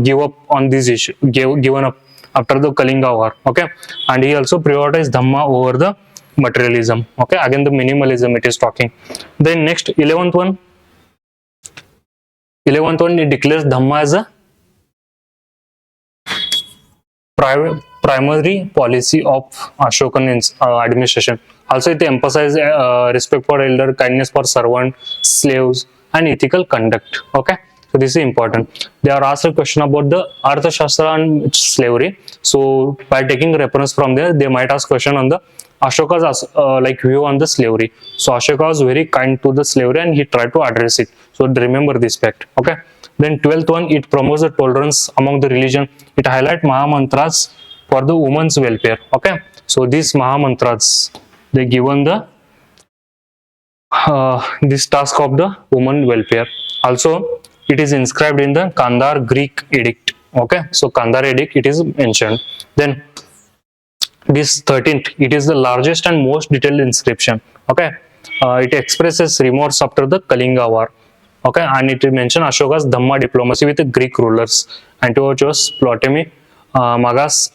give up on this issue, given up after the Kalinga war. Okay, and he also prioritized Dhamma over the materialism. Okay, again the minimalism it is talking. Then next 11th one, it declares Dhamma as a primary policy of Ashokan administration. Also it emphasizes respect for elder, kindness for servant, slaves, and ethical conduct. Okay, so this is important. They are asked a question about the Arthashastra and slavery. So by taking reference from there, they might ask question on the Ashoka's like view on the slavery. So Ashoka was very kind to the slavery and he tried to address it. So remember this fact. Okay. Then 12th one, it promotes the tolerance among the religion. It highlights Mahamantras for the women's welfare. Okay. So these Mahamantras, they given the this task of the woman welfare. Also, it is inscribed in the Kandar Greek edict. Okay. So Kandar edict, it is mentioned. Then this 13th, it is the largest and most detailed inscription. Okay, it expresses remorse after the Kalinga war. Okay, and it mentions Ashoka's Dhamma diplomacy with the Greek rulers, Antiochus, Ptolemy, Magas,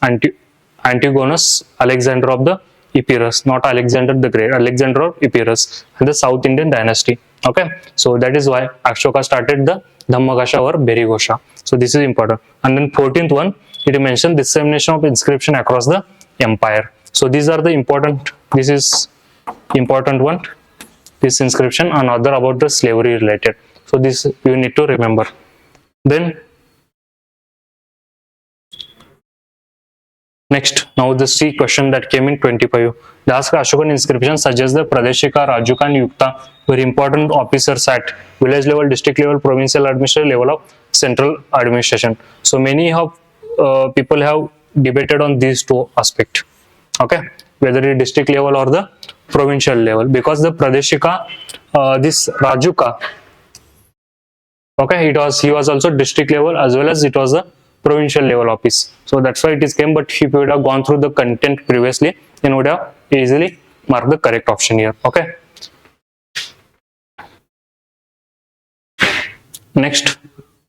Antigonus, Alexander of the Epirus, not Alexander the Great, Alexander of Epirus, and the South Indian dynasty. Okay, so that is why Ashoka started the Dhammagasha or Berigosha. So this is important. And then 14th one, it mentions dissemination of inscription across the empire. So these are the important, this is important one, this inscription, and other about the slavery related. So this you need to remember. Then next, now the C question that came in 25. The asked Ashokan inscription suggests the Pradeshika, Rajuka and Yukta were important officers at village level, district level, provincial administration level of central administration. So many of people have debated on these two aspects. Okay, whether it district level or the provincial level, because the Pradeshika, this Rajuka, okay, he was also district level as well as it was a provincial level office. So that's why it is came. But if you would have gone through the content previously, then you would have easily marked the correct option here. Okay. Next,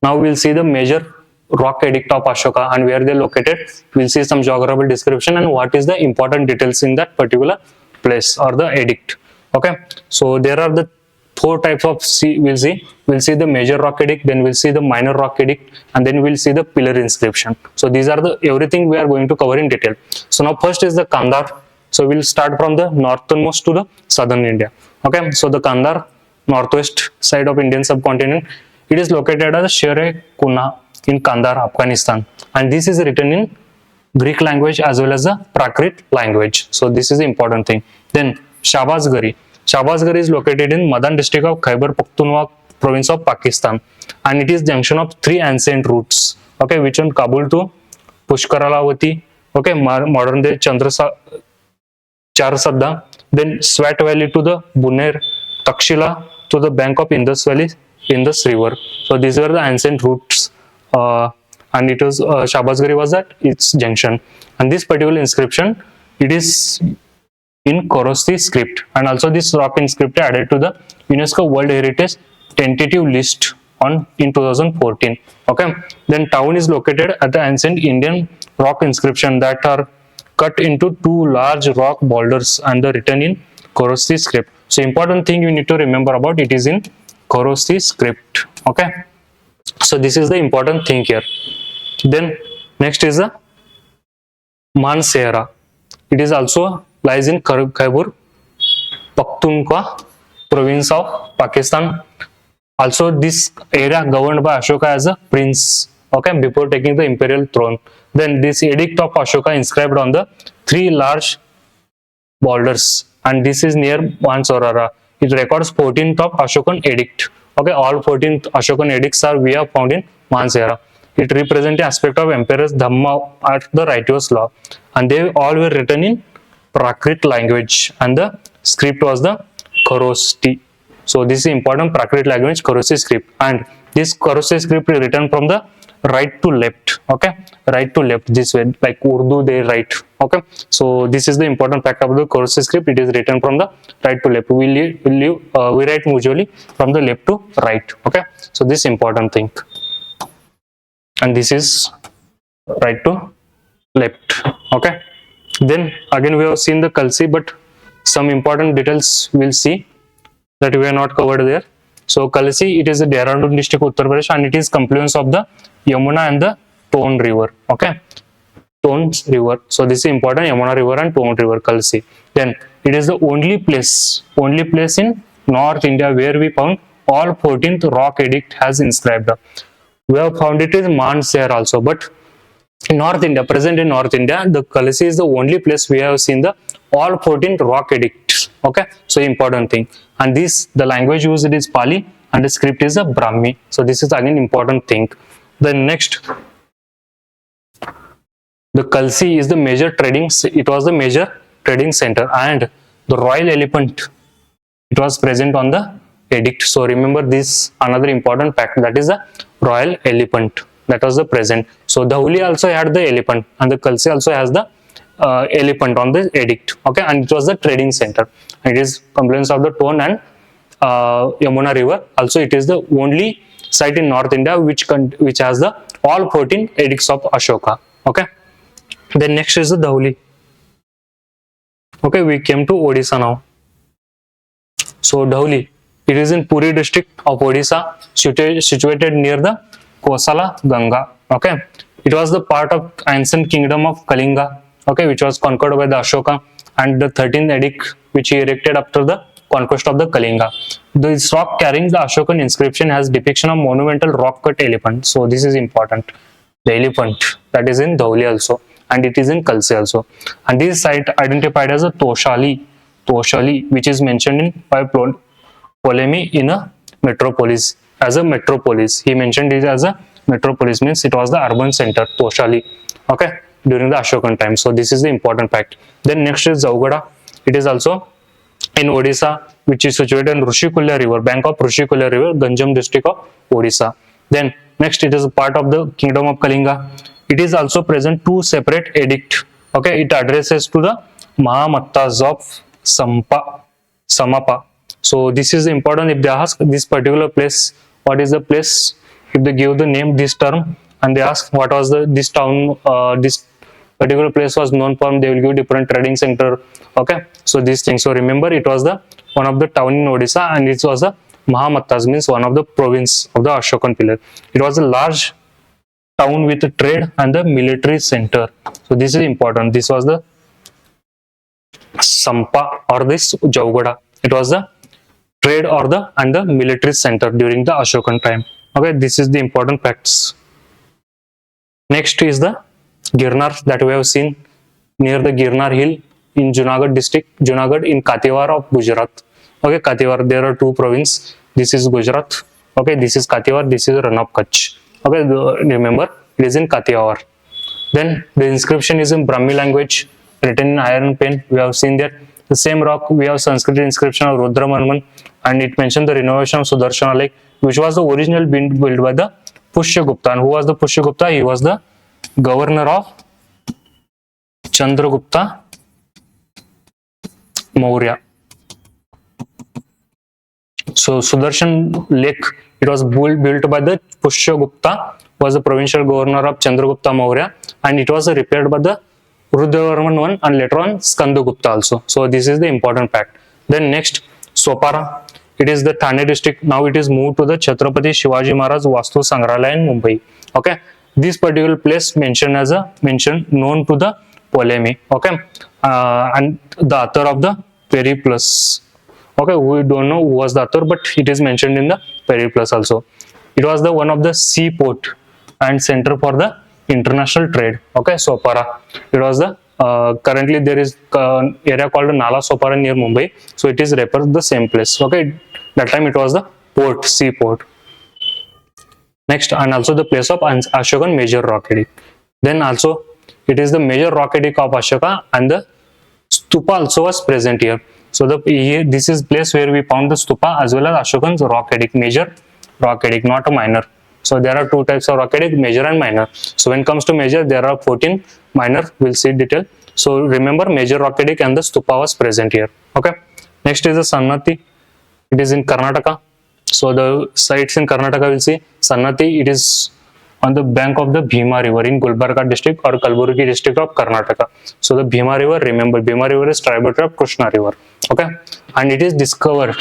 now we'll see the major rock edict of Ashoka and where they're located. We'll see some geographical description and what is the important details in that particular place or the edict. Okay, so there are the four types of we'll see the major rock edict, then we'll see the minor rock edict, and then we'll see the pillar inscription. So these are the everything we are going to cover in detail. So now first is the Kandar. So we'll start from the northernmost to the southern India. Okay, so the Kandar, northwest side of Indian subcontinent, it is located as Shere Kuna in Kandar, Afghanistan, and this is written in Greek language as well as the Prakrit language. So this is the important thing. Then Shahbazgari. Shahbazgari is located in Madan district of Khyber Pakhtunkhwa province of Pakistan, and it is junction of three ancient routes. Okay, which one? Kabul to Pushkaralavati. Okay, modern day Charsadda. Then Swat Valley to the Buner, Takshila to the bank of Indus Valley, Indus River. So these were the ancient routes. And it was Shahbazgari was at its junction, and this particular inscription, it is in Korosti script, and also this rock inscription added to the UNESCO World Heritage tentative list in 2014. Okay, then town is located at the ancient Indian rock inscription that are cut into two large rock boulders and the written in Korosti script. So important thing you need to remember about it is in Korosti script. Okay, so this is the important thing here. Then next is the Mansehra. It is also lies in Khyber Pakhtunkhwa province of Pakistan. Also this area governed by Ashoka as a prince, okay, before taking the imperial throne. Then this edict of Ashoka inscribed on the three large boulders, and this is near Mansorara. It records 14th of Ashokan edict. Okay, all 14th Ashokan edicts are we have found in Mansehra. It represents the aspect of Emperor's Dhamma at the righteous law, and they all were written in Prakrit language, and the script was the Korosti. So this is important Prakrit language, Korosti script, and this Korosti script is written from the right to left. Okay, right to left, this way, like Urdu they write. Okay, so this is the important fact of the Korosti script. It is written from the right to left. We write usually from the left to right. Okay, so this important thing, and this is right to left. Okay, then again we have seen the Kalsi, but some important details we'll see that we are not covered there. So Kalsi, it is a Dehradun district, Uttar Pradesh, and it is confluence of the Yamuna and the Ton river. Okay, Ton river. So this is important, Yamuna river and Ton river, Kalsi. Then it is the only place in North India where we found all 14th rock edict has inscribed. We have found it in Mansehra also, but in North India, present in North India, the Kalsi is the only place we have seen the all 14 rock edicts. Okay, so important thing. And this, the language used is Pali and the script is a Brahmi. So this is again important thing. The next, the Kalsi is the major trading, it was the major trading center, and the royal elephant, it was present on the edict. So remember this another important fact, that is the royal elephant, that was the present. So Dhauli also had the elephant, and the Kalsi also has the elephant on the edict. Okay, and it was the trading center. It is confluence of the Ton and Yamuna river. Also, it is the only site in North India which has the all 14 edicts of Ashoka. Okay. Then next is the Dhauli. Okay, we came to Odisha now. So Dhauli, it is in Puri district of Odisha, situated near the Kosala Ganga. Okay, it was the part of ancient kingdom of Kalinga. Okay, which was conquered by the Ashoka, and the 13th edict which he erected after the conquest of the Kalinga. This rock carrying the Ashokan inscription has depiction of monumental rock cut elephant. So this is important. The elephant that is in Dhauli also, and it is in Kalsi also. And this site identified as a Toshali, which is mentioned in by Ptolemy in a metropolis, as a metropolis. He mentioned it as a metropolis, means it was the urban center, Toshali. Okay, during the Ashokan time. So this is the important fact. Then next is Zaugada. It is also in Odisha, which is situated in Rushikulya river, bank of Rushikulya river, Ganjam district of Odisha. Then next, it is a part of the kingdom of Kalinga. It is also present two separate edict. Okay, it addresses to the Mahamattas of Samapa. So this is important. If they ask this particular place what is the place. If they give the name this term and they ask what was this town, this particular place was known for, they will give different trading center. Okay, so these things. So remember, it was the one of the town in Odisha, and it was the Mahamattas, means one of the province of the Ashokan pillar. It was a large town with trade and the military center. So this is important. This was the Sampa or this Jaugoda. It was the trade or the and the military center during the Ashokan time. Okay, this is the important facts. Next is the Girnar that we have seen near the Girnar hill in Junagadh district, Junagadh in Kathiawar of Gujarat. Okay, Kathiawar, there are two provinces. This is Gujarat. Okay, this is Kathiawar, this is Rann of Kutch. Okay, remember, it is in Kathiawar. Then the inscription is in Brahmi language, written in iron pen. We have seen that. The same rock, we have Sanskrit inscription of Rudramanman, and it mentioned the renovation of Sudarshana Lake, which was the original built by the Pushyagupta. And who was the Pushyagupta? He was the governor of Chandragupta Maurya. So Sudarshan Lake, it was built by the Pushyagupta, was the provincial governor of Chandragupta Maurya, and it was repaired by the Rudravarman I and later on Skandagupta also. So this is the important fact. Then next, Sopara. It is the Thane district. Now it is moved to the Chhatrapati Shivaji Maharaj Vastu Sangralaya in Mumbai. Okay, this particular place mentioned as a known to the Ptolemy. Okay, and the author of the Periplus. Okay, we don't know who was the author, but it is mentioned in the Periplus also. It was the one of the seaport and center for the international trade. Okay, Sopara. It was the currently there is area called Nala Sopara near Mumbai. So it is referred the same place. Okay, that time it was the port, seaport. Next, and also the place of Ashokan major rock edict. Then also it is the major rock edict of Ashoka, and the stupa also was present here. So this is place where we found the stupa as well as Ashokan's rock edict, major rock edict, not a minor. So there are two types of rock edict, major and minor. So when it comes to major, there are 14, minor, we'll see detail. So remember, major rock edict and the stupa was present here. Okay. Next is the Sannati. It is in Karnataka. So the sites in Karnataka, we'll see Sannati. It is on the bank of the Bhima river in Gulbarga district or Kalburgi district of Karnataka. So the Bhima river, remember, Bhima river is tributary of Krishna river. Okay, and it is discovered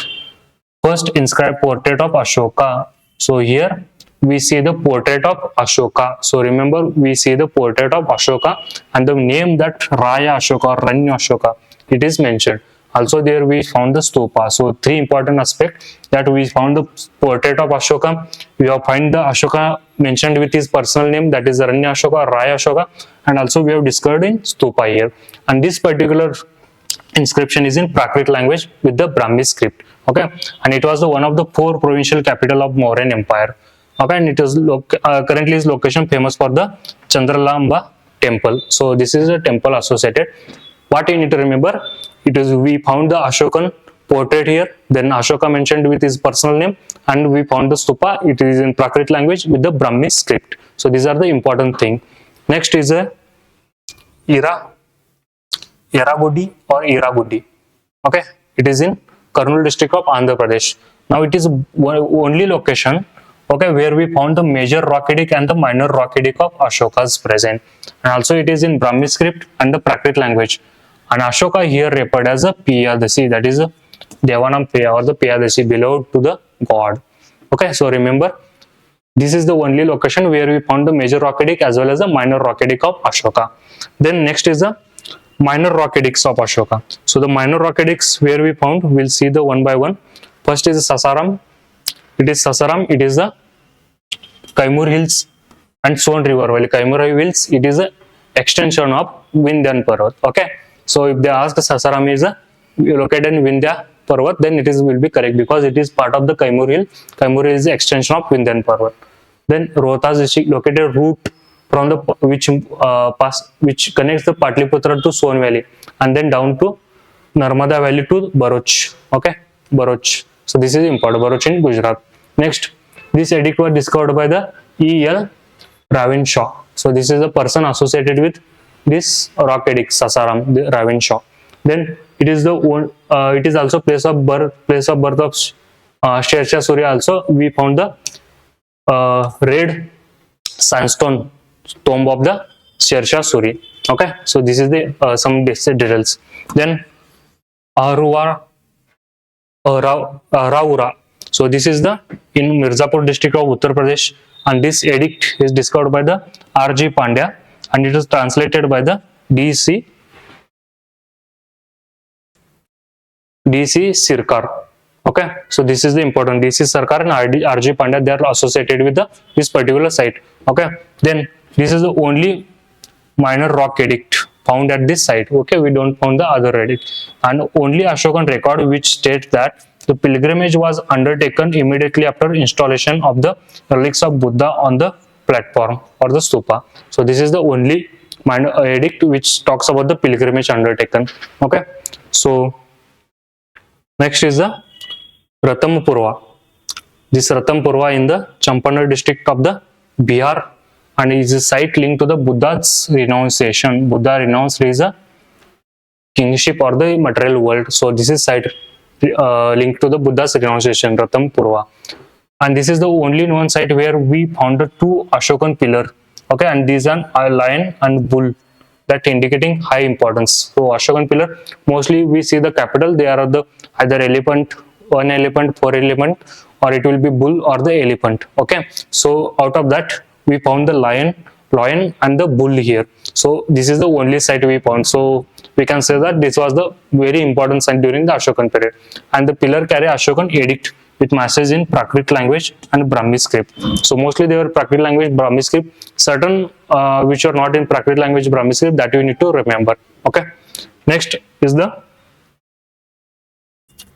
first inscribed portrait of Ashoka. So here we see the portrait of Ashoka. So remember, we see the portrait of Ashoka and the name that Raya Ashoka or Ranya Ashoka, it is mentioned. Also there we found the stupa. So three important aspects, that we found the portrait of Ashoka, we have find the Ashoka mentioned with his personal name, that is Ranya Ashoka or Raya Ashoka, and also we have discovered in stupa here. And this particular inscription is in Prakrit language with the Brahmi script. Okay, and it was the one of the 4 provincial capital of Mauryan Empire. Okay, and it is currently is location famous for the Chandralamba temple. So this is a temple associated. What you need to remember, it is we found the Ashokan portrait here, then Ashoka mentioned with his personal name, and we found the stupa, it is in Prakrit language with the Brahmi script. So these are the important thing. Next is a Iragudi or Iragudi. Okay, it is in Kurnool district of Andhra Pradesh. Now it is only location, okay, where we found the major rock edict and the minor rock edict of Ashoka's present, and also it is in Brahmi script and the Prakrit language. And Ashoka here referred as a Piyadasi, that is a Devanam Priya or the Piyadasi, beloved to the god. Okay, so remember, this is the only location where we found the major rock edict as well as the minor rock edict of Ashoka. Then next is the minor rock edicts of Ashoka. So the minor rock edicts where we found, we'll see the one by one. First is Sasaram. It is Sasaram. It is the Kaimur Hills and Son River Valley. Kaimur Hills, it is a extension of Vindhyan Parvat. Okay, so if they ask Sasaram is located in Vindhya Parvat, then it is will be correct because it is part of the Kaimur Hill. Kaimur Hill is the extension of Vindhyan Parvat. Then Rohtas district, located route from the which connects the Patliputra to Son Valley and then down to Narmada Valley to Bharuch. Okay, Bharuch. So this is important, Bharuch in Gujarat. Next, this edict was discovered by the E.L. Ravinshaw. So this is a person associated with this rock edict, Sasaram, the Ravinshaw. Then it is the it is also place of birth of Shershah Suri also we found the red sandstone tomb of the Shershah Suri. Okay, so this is the some details. Then Arua Raura. So this is the in Mirzapur district of Uttar Pradesh, and this edict is discovered by the R.G. Pandya, and it is translated by the D.C. Sirkar. Okay, so this is the important D.C. Sirkar and R.G. Pandya, they are associated with this particular site. Okay, then this is the only minor rock edict found at this site. Okay, we don't found the other edict, and only Ashokan record which states that the pilgrimage was undertaken immediately after installation of the relics of Buddha on the platform or the stupa. So this is the only minor edict which talks about the pilgrimage undertaken. Okay, so next is the Ratampurva. This Ratampurva in the Champaner district of the Bihar, and is a site linked to the Buddha's renunciation. Buddha renounced his kingship or the material world. So this is site linked to the Buddha's renunciation, Ratampurva. And this is the only known site where we found the two Ashokan pillar. Okay, and these are a lion and bull, that indicating high importance. So Ashokan pillar, mostly we see the capital, they are the either elephant, one elephant, four elephant, or it will be bull or the elephant. Okay, so out of that we found the lion and the bull here. So this is the only site we found. So we can say that this was the very important site during the Ashokan period. And the pillar carry Ashokan edict with message in Prakrit language and Brahmi script. So mostly they were Prakrit language, Brahmi script. Certain which are not in Prakrit language, Brahmi script, that you need to remember. Okay. Next is the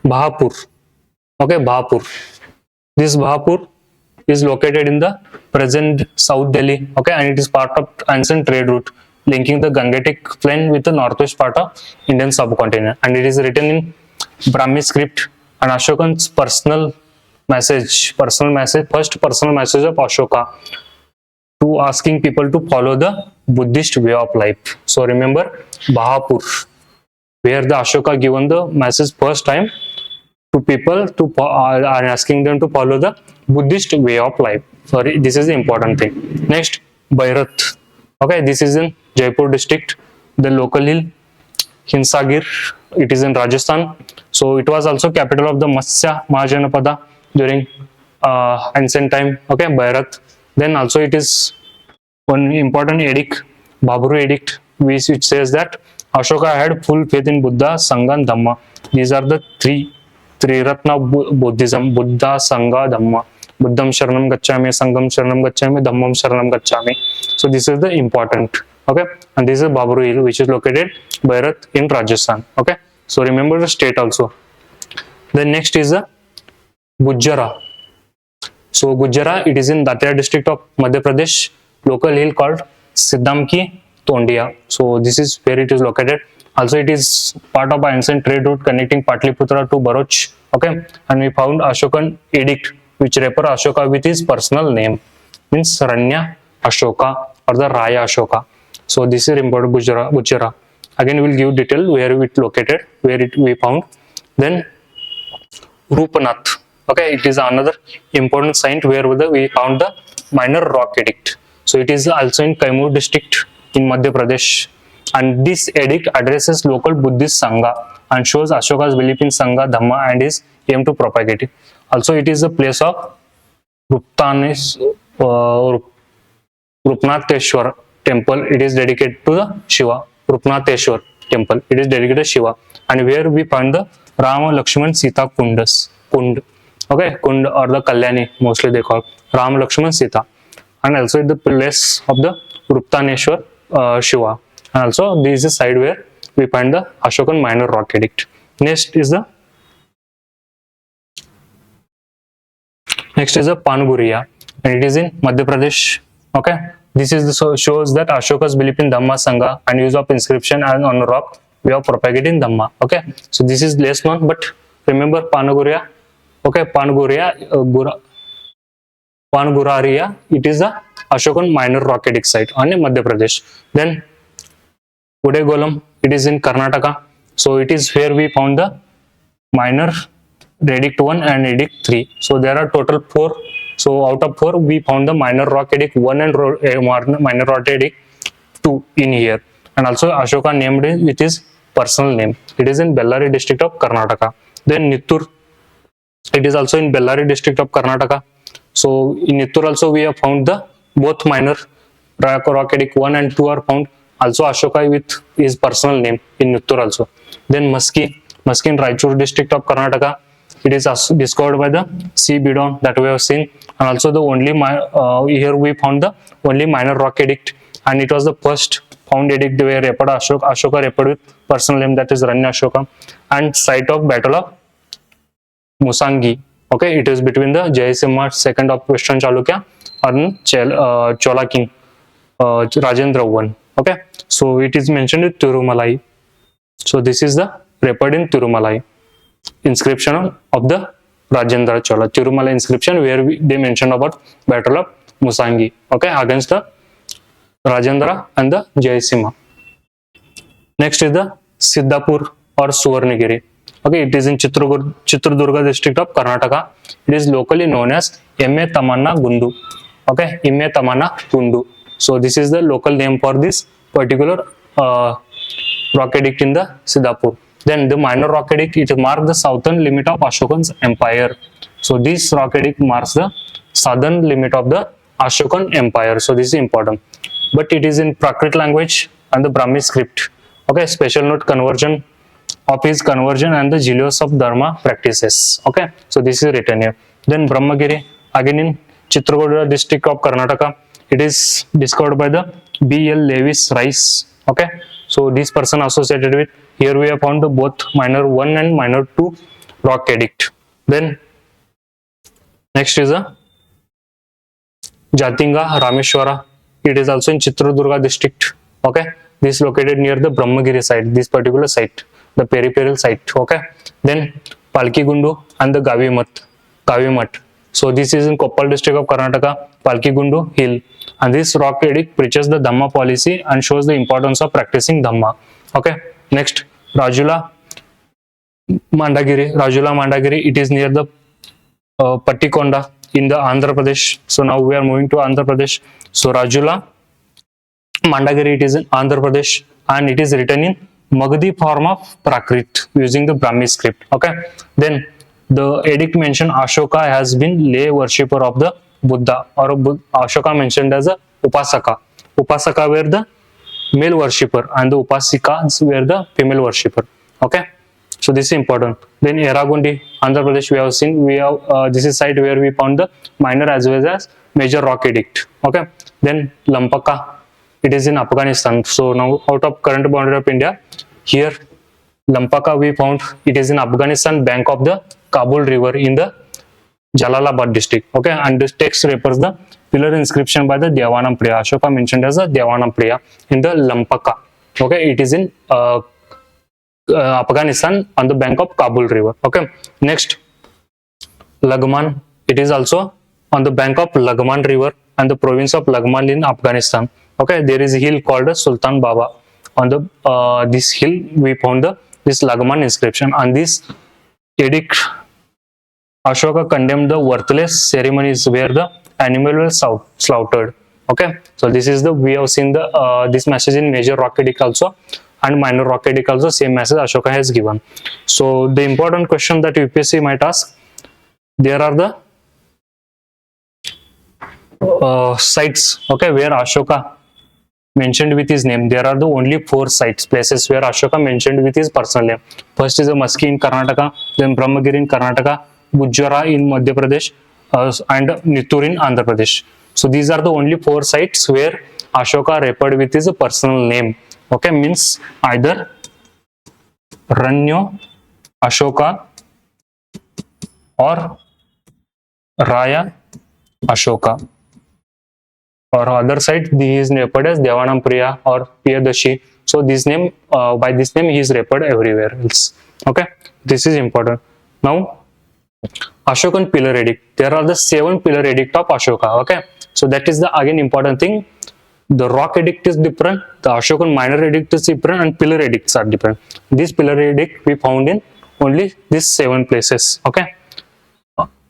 Bahapur. Okay, Bahapur. This Bahapur is located in the present South Delhi. Okay, and it is part of ancient trade route linking the Gangetic plain with the northwest part of Indian subcontinent, and it is written in Brahmi script. And Ashokan's first personal message of Ashoka to asking people to follow the Buddhist way of life. So remember Bahapur, where the Ashoka given the message first time to people to are asking them to follow the Buddhist way of life. Sorry, this is the important thing. Next, Bairat. Okay, this is in Jaipur district, the local hill Hinsagir. It is in Rajasthan. So it was also capital of the Matsya Mahajanapada during ancient time. Okay, Bairat. Then also it is one important edict, Baburu edict, which says that Ashoka had full faith in Buddha, Sangha, and Dhamma. These are the three Ratna Buddhism: Buddha, Sangha, Dhamma. Buddham Sharanam Gacchami, Sangam Sharanam Gacchami, Dhammam Sharanam Gacchami. So this is the important. Okay, and this is Baburu Hill, which is located Bairat in Rajasthan. Okay, so remember the state also. Then next is the Gujjara. So Gujjara, it is in Datia district of Madhya Pradesh, local hill called Siddhamki Tondia. So this is where it is located. Also it is part of an ancient trade route connecting Patliputra to Bharuch. Okay, and we found Ashokan edict which refer Ashoka with his personal name, means Ranya Ashoka or the Raya Ashoka. So this is important. Gujjara. Again we will give detail where it located, where it we found. Then Rupanath. Okay, it is another important site where we found the minor rock edict. So it is also in Kaimur district in Madhya Pradesh, and this edict addresses local Buddhist Sangha and shows Ashoka's belief in Sangha, Dhamma, and his aim to propagate it. Also it is a place of Rupnatheshwar temple. It is dedicated to the Shiva. Rupnatheshwar temple, it is dedicated to Shiva, and where we find the Rama, Lakshman, Sita Kund. Okay, Kund or the Kalyani, mostly they call Ram, Lakshman, Sita, and also the place of the Ruptaneshwar Shiva, and also this is the side where we find the Ashokan minor rock edict. Next is the Panaguriya, and it is in Madhya Pradesh. Okay, this is the shows that Ashoka's belief in Dhamma, Sangha, and use of inscription and honor of way of propagating Dhamma. Okay, so this is less known, but remember Panaguriya. Okay, Panaguriya, it is the Ashokan minor rock edict site on Madhya Pradesh. Then Udegolam, it is in Karnataka. So it is where we found the minor edict 1 and edict 3. So there are total 4. So out of 4 we found the minor rock edict 1 and minor rock edict 2 in here. And also Ashoka named it is personal name. It is in Bellary district of Karnataka. Then Nittur, it is also in Bellary district of Karnataka. So in Nittur also we have found the both minor rock edict 1 and 2 are found. Also Ashoka with his personal name in Nittur also. Then Maski in Raichur district of Karnataka. It is discovered by the C. Bidon that we have seen. And also the only here we found the only minor rock edict, and it was the first found edict where Ashoka referred with personal name, that is Ranya Ashoka. And site of battle of Musangi. Okay, it is between the Jayasimha second of Western Chalukya and Chola king Rajendra I. Okay, so it is mentioned in Tirumalai. So this is the record in Tirumalai inscription of the Rajendra Chola. Tirumalai inscription where they mentioned about battle of Musangi. Okay, against the Rajendra and the Jayasimha. Next is the Siddhapur or Suvarnagiri. Okay, it is in Chitradurga district of Karnataka. It is locally known as M.A. Tamanna Gundu. Okay, M.A. Tamanna Gundu. So this is the local name for this particular rock edict in the Siddhapur. Then the minor rock edict, it marks the southern limit of Ashokan's empire. So this rock edict marks the southern limit of the Ashokan empire. So this is important. But it is in Prakrit language and the Brahmi script. Okay, special note conversion of his conversion and the Zelios of Dharma practices. Okay, so this is written here. Then Brahmagiri, again in Chitrakoota district of Karnataka. It is discovered by the B.L. Lewis Rice. Okay, so this person associated with, here we have found the both minor 1 and minor 2 rock edict. Then next is a Jatinga Rameshwara. It is also in Chitradurga district. Okay, this is located near the Brahmagiri site, this particular site, the peripheral site. Okay, then Palkigundu and the Gavimat. So this is in Koppal district of Karnataka, Palkigundu hill. And this rock edict preaches the Dhamma policy and shows the importance of practicing Dhamma. Okay, next Rajula Mandagiri. It is near the Pattikonda in the Andhra Pradesh. So now we are moving to Andhra Pradesh. So Rajula Mandagiri, it is in Andhra Pradesh, and it is written in Magadi form of Prakrit using the Brahmi script. Okay, then the edict mentioned Ashoka has been lay worshipper of the Buddha, or Ashoka mentioned as a Upasaka. Upasaka were the male worshipper and the Upasikas were the female worshipper. Okay, so this is important. Then Eragundi, Andhra Pradesh, we have seen, this is site where we found the minor as well as major rock edict. Okay, then Lampaka, it is in Afghanistan. So now out of current boundary of India, here Lampaka we found, it is in Afghanistan, bank of the Kabul river in the Jalalabad district. Okay, and this text refers the pillar inscription by the Devanam Priya. Ashoka mentioned as a Devanam Priya in the Lampaka. Okay, it is in Afghanistan on the bank of Kabul river. Okay, next Lagman, it is also on the bank of Lagman river and the province of Lagman in Afghanistan. Okay, there is a hill called Sultan Baba. On the this hill we found this Lagman inscription. On this edict, Ashoka condemned the worthless ceremonies where the animal was slaughtered. Okay, so this is the, we have seen the this message in major rock edict also and minor rock edict also, same message Ashoka has given. So the important question that UPSC might ask, there are the sites, okay, where Ashoka mentioned with his name. There are the only 4 sites, places where Ashoka mentioned with his personal name. First is the Maski in Karnataka, then Brahmagiri in Karnataka, Gujjara in Madhya Pradesh, and Nittur in Andhra Pradesh. So these are the only 4 sites where Ashoka referred with his personal name. Okay, means either Ranyo Ashoka or Raya Ashoka. Or other side, he is referred as Devanam Priya or Piyadashi. So this name, by this name, he is referred everywhere else. Okay, this is important. Now, Ashokan pillar edict. There are the 7 pillar edict of Ashoka. Okay, so that is the again important thing. The rock edict is different, the Ashokan minor edict is different, and pillar edicts are different. This pillar edict we found in only these 7 places. Okay,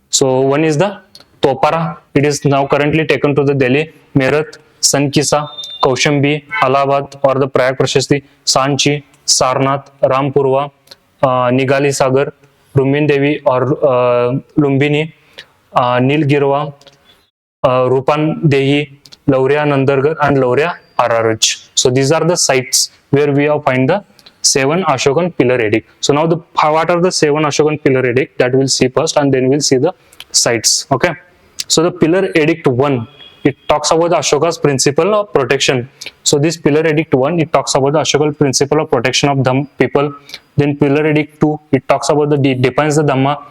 so one is the Topara. It is now currently taken to the Delhi, Meerut, Sankisa, Kaushambi, Allahabad or the Prayag Prashasti, Sanchi, Sarnath, Rampurva, Nigali Sagar, Rumin Devi or Lumbini, Nilgirwa, Rupan Dehi, Lauria Nandargar and Lauria Araruj. So these are the sites where we have find the 7 Ashokan pillar edict. So now what are the 7 Ashokan pillar edict, that we'll see first, and then we'll see the sites. Okay, so the pillar edict 1, it talks about the Ashoka's principle of protection. So this pillar edict 1, it talks about the Ashoka principle of protection of the people. Then pillar edict 2, it talks about defines the Dhamma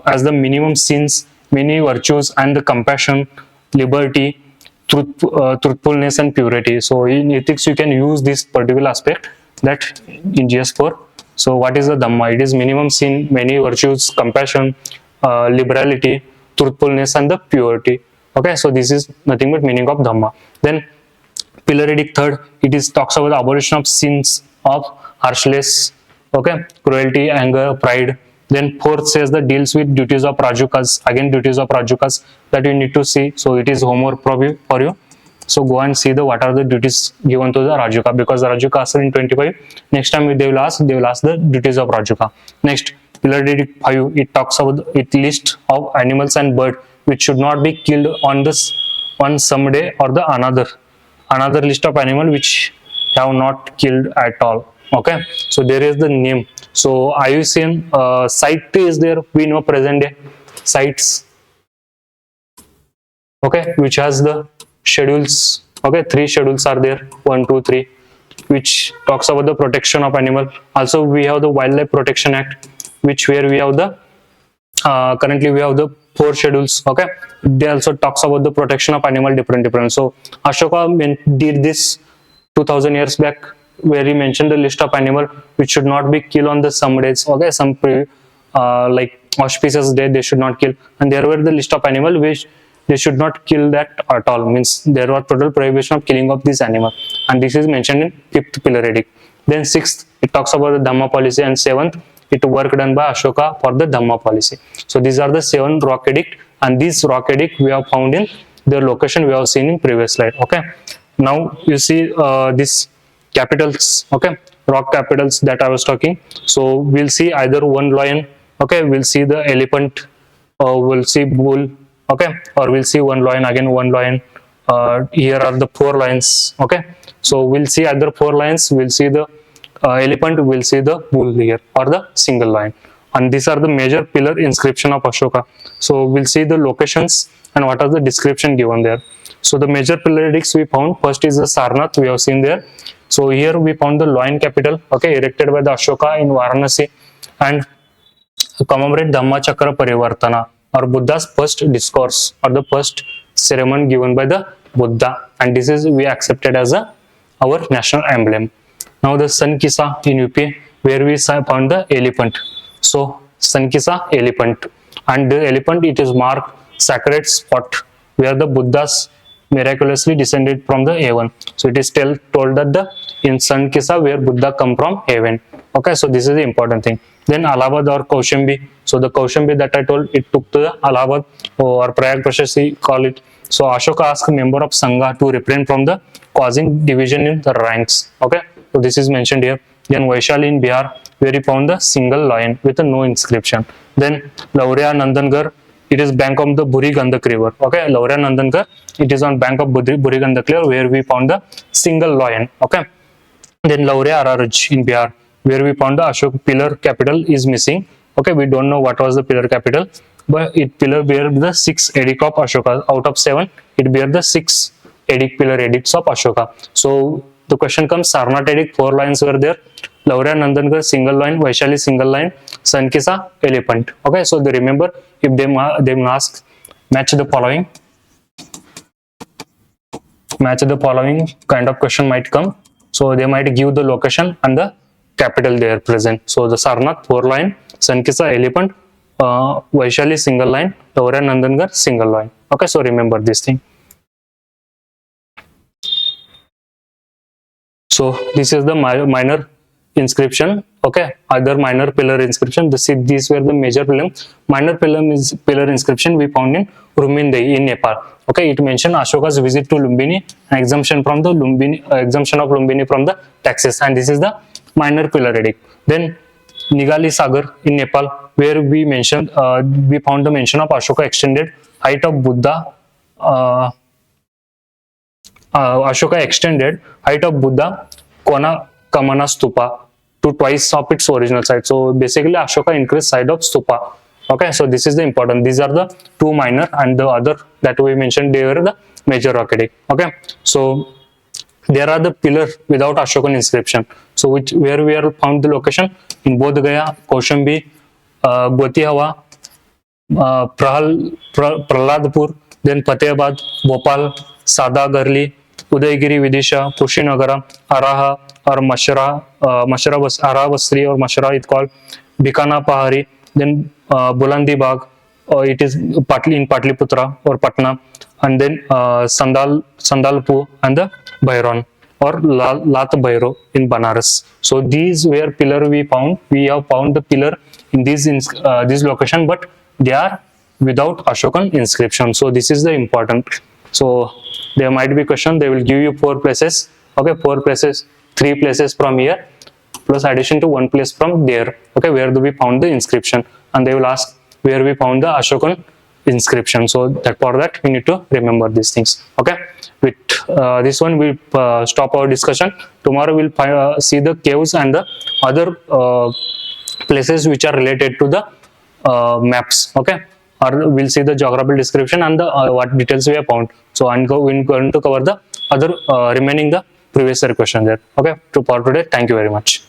as the minimum sins, many virtues and the compassion, liberty, truthfulness and purity. So in ethics you can use this particular aspect, that in GS4. So what is the Dhamma? It is minimum sin, many virtues, compassion, liberality, truthfulness and the purity. Okay, so this is nothing but meaning of Dhamma. Then pillar edict 3rd, it is talks about the abolition of sins of harshness, okay, cruelty, anger, pride. Then 4th says the deals with duties of Rajukas. Again duties of Rajukas that you need to see. So it is homework for you. So go and see what are the duties given to the Rajuka, because the Rajuka are in 25. Next time they will ask the duties of Rajuka. Next, pillar edict 5, it talks about it list of animals and bird which should not be killed on some day or the another list of animal which have not killed at all. Okay, so there is the name. So IUCN site is there, we know present day sites, okay, which has the schedules. Okay, 3 schedules are there, 1, 2, 3, which talks about the protection of animal. Also we have the Wildlife Protection Act, where we have the currently we have the 4 schedules. Okay, they also talks about the protection of animal different. So Ashoka did this 2000 years back, where he mentioned the list of animal which should not be killed on the some days. Okay, some like auspicious day they should not kill, and there were the list of animal which they should not kill that at all, means there was total prohibition of killing of this animal, and this is mentioned in 5th pillar edict. Then 6th, it talks about the Dhamma policy, and 7th, it work done by Ashoka for the Dhamma policy. So these are the 7 rock edict, and these rock edict we have found in their location we have seen in previous slide. Okay, now you see this capitals, okay, rock capitals that I was talking. So we'll see either one lion, okay, we'll see the elephant, we'll see bull, okay, or we'll see one lion, again one lion. Here are the 4 lions. Okay, so we'll see either 4 lions, we'll see the elephant, we'll see the bull here, or the single lion. And these are the major pillar inscription of Ashoka. So we'll see the locations and what are the description given there. So the major pillar edicts we found, first is the Sarnath, we have seen there. So here we found the lion capital, okay, erected by the Ashoka in Varanasi, and commemorate Dhamma Chakra Parivartana, or Buddha's first discourse, or the first ceremony given by the Buddha, and this is we accepted as our national emblem. Now the Sankisa in UP, where we found the elephant. So Sankisa elephant, and the elephant, it is marked sacred spot where the Buddhas miraculously descended from the heaven. So it is told that in Sankisa where Buddha come from heaven. Okay, so this is the important thing. Then Allahabad or Kaushambi. So the Kaushambi that I told, it took to the Allahabad or Prayag Prashasti call it. So Ashoka asked a member of Sangha to refrain from the causing division in the ranks. Okay, so this is mentioned here. Then Vaishali in Bihar, where he found the single lion with a no inscription. Then Lauria Nandangarh, it is bank of the Buri Gandak river. Okay, Lauria Nandangarh, it is on bank of Buri Gandak river, where we found the single lion. Okay, then Lauria Araruj in Bihar, where we found the Ashok pillar capital is missing. Okay, we don't know what was the pillar capital, but it pillar bear the 6 edict of Ashoka. Out of 7, it bear the 6 pillar edicts of Ashoka. So the question comes, Sarnath edict 4 lines were there, Lauria Nandangarh single line, Vaishali single line, Sankisa elephant. Okay, so they remember, if they will ask match the following kind of question might come. So they might give the location and the capital they are present. So the Sarnath 4 line, Sankisa elephant, Vaishali single line, Lauria Nandangarh single line. Okay, so remember this thing. So this is the minor inscription. Okay, other minor pillar inscription. These were the major pillar. Minor pillar inscription we found in Rumindei in Nepal. Okay, it mentioned Ashoka's visit to Lumbini, and exemption from the exemption of Lumbini from the taxes, and this is the minor pillar edict. Then Nigali Sagar in Nepal, where we found the mention of Ashoka extended height of Buddha. Ashoka extended height of Buddha Kona Kamana Stupa to twice of its original site. So basically Ashoka increased side of stupa. Okay, so this is the important. These are the two minor, and the other that we mentioned, they were the major rock edict. Okay, so there are the pillar without Ashokan inscription. So where we are found the location in Bodh Gaya, Kaushambi, Gotihawa, Praladpur, then Fatehbad, Bhopal, Sadagarli, Udaygiri, Vidisha, Kushinagara, Araha or Mashra, Ara Basri or Mashra it called, Bikana Pahari, then Bulandi Bagh, it is partly in Patliputra or Patna, and then Sandalpur and the Bhairon or Lat Bhairo in Banaras. So these were pillar we found. We have found the pillar in this location, but they are without Ashokan inscription. So this is the important. So there might be question. They will give you 4 places. Okay, 4 places, 3 places from here, plus addition to 1 place from there. Okay, where do we found the inscription? And they will ask where we found the Ashokan inscription. So that for that we need to remember these things. Okay, with this one we'll stop our discussion. Tomorrow we'll see the caves and the other places which are related to the maps. Okay, or we'll see the geographical description and the what details we have found. So we're going to cover the other remaining the previous year question there. Okay, for today, thank you very much.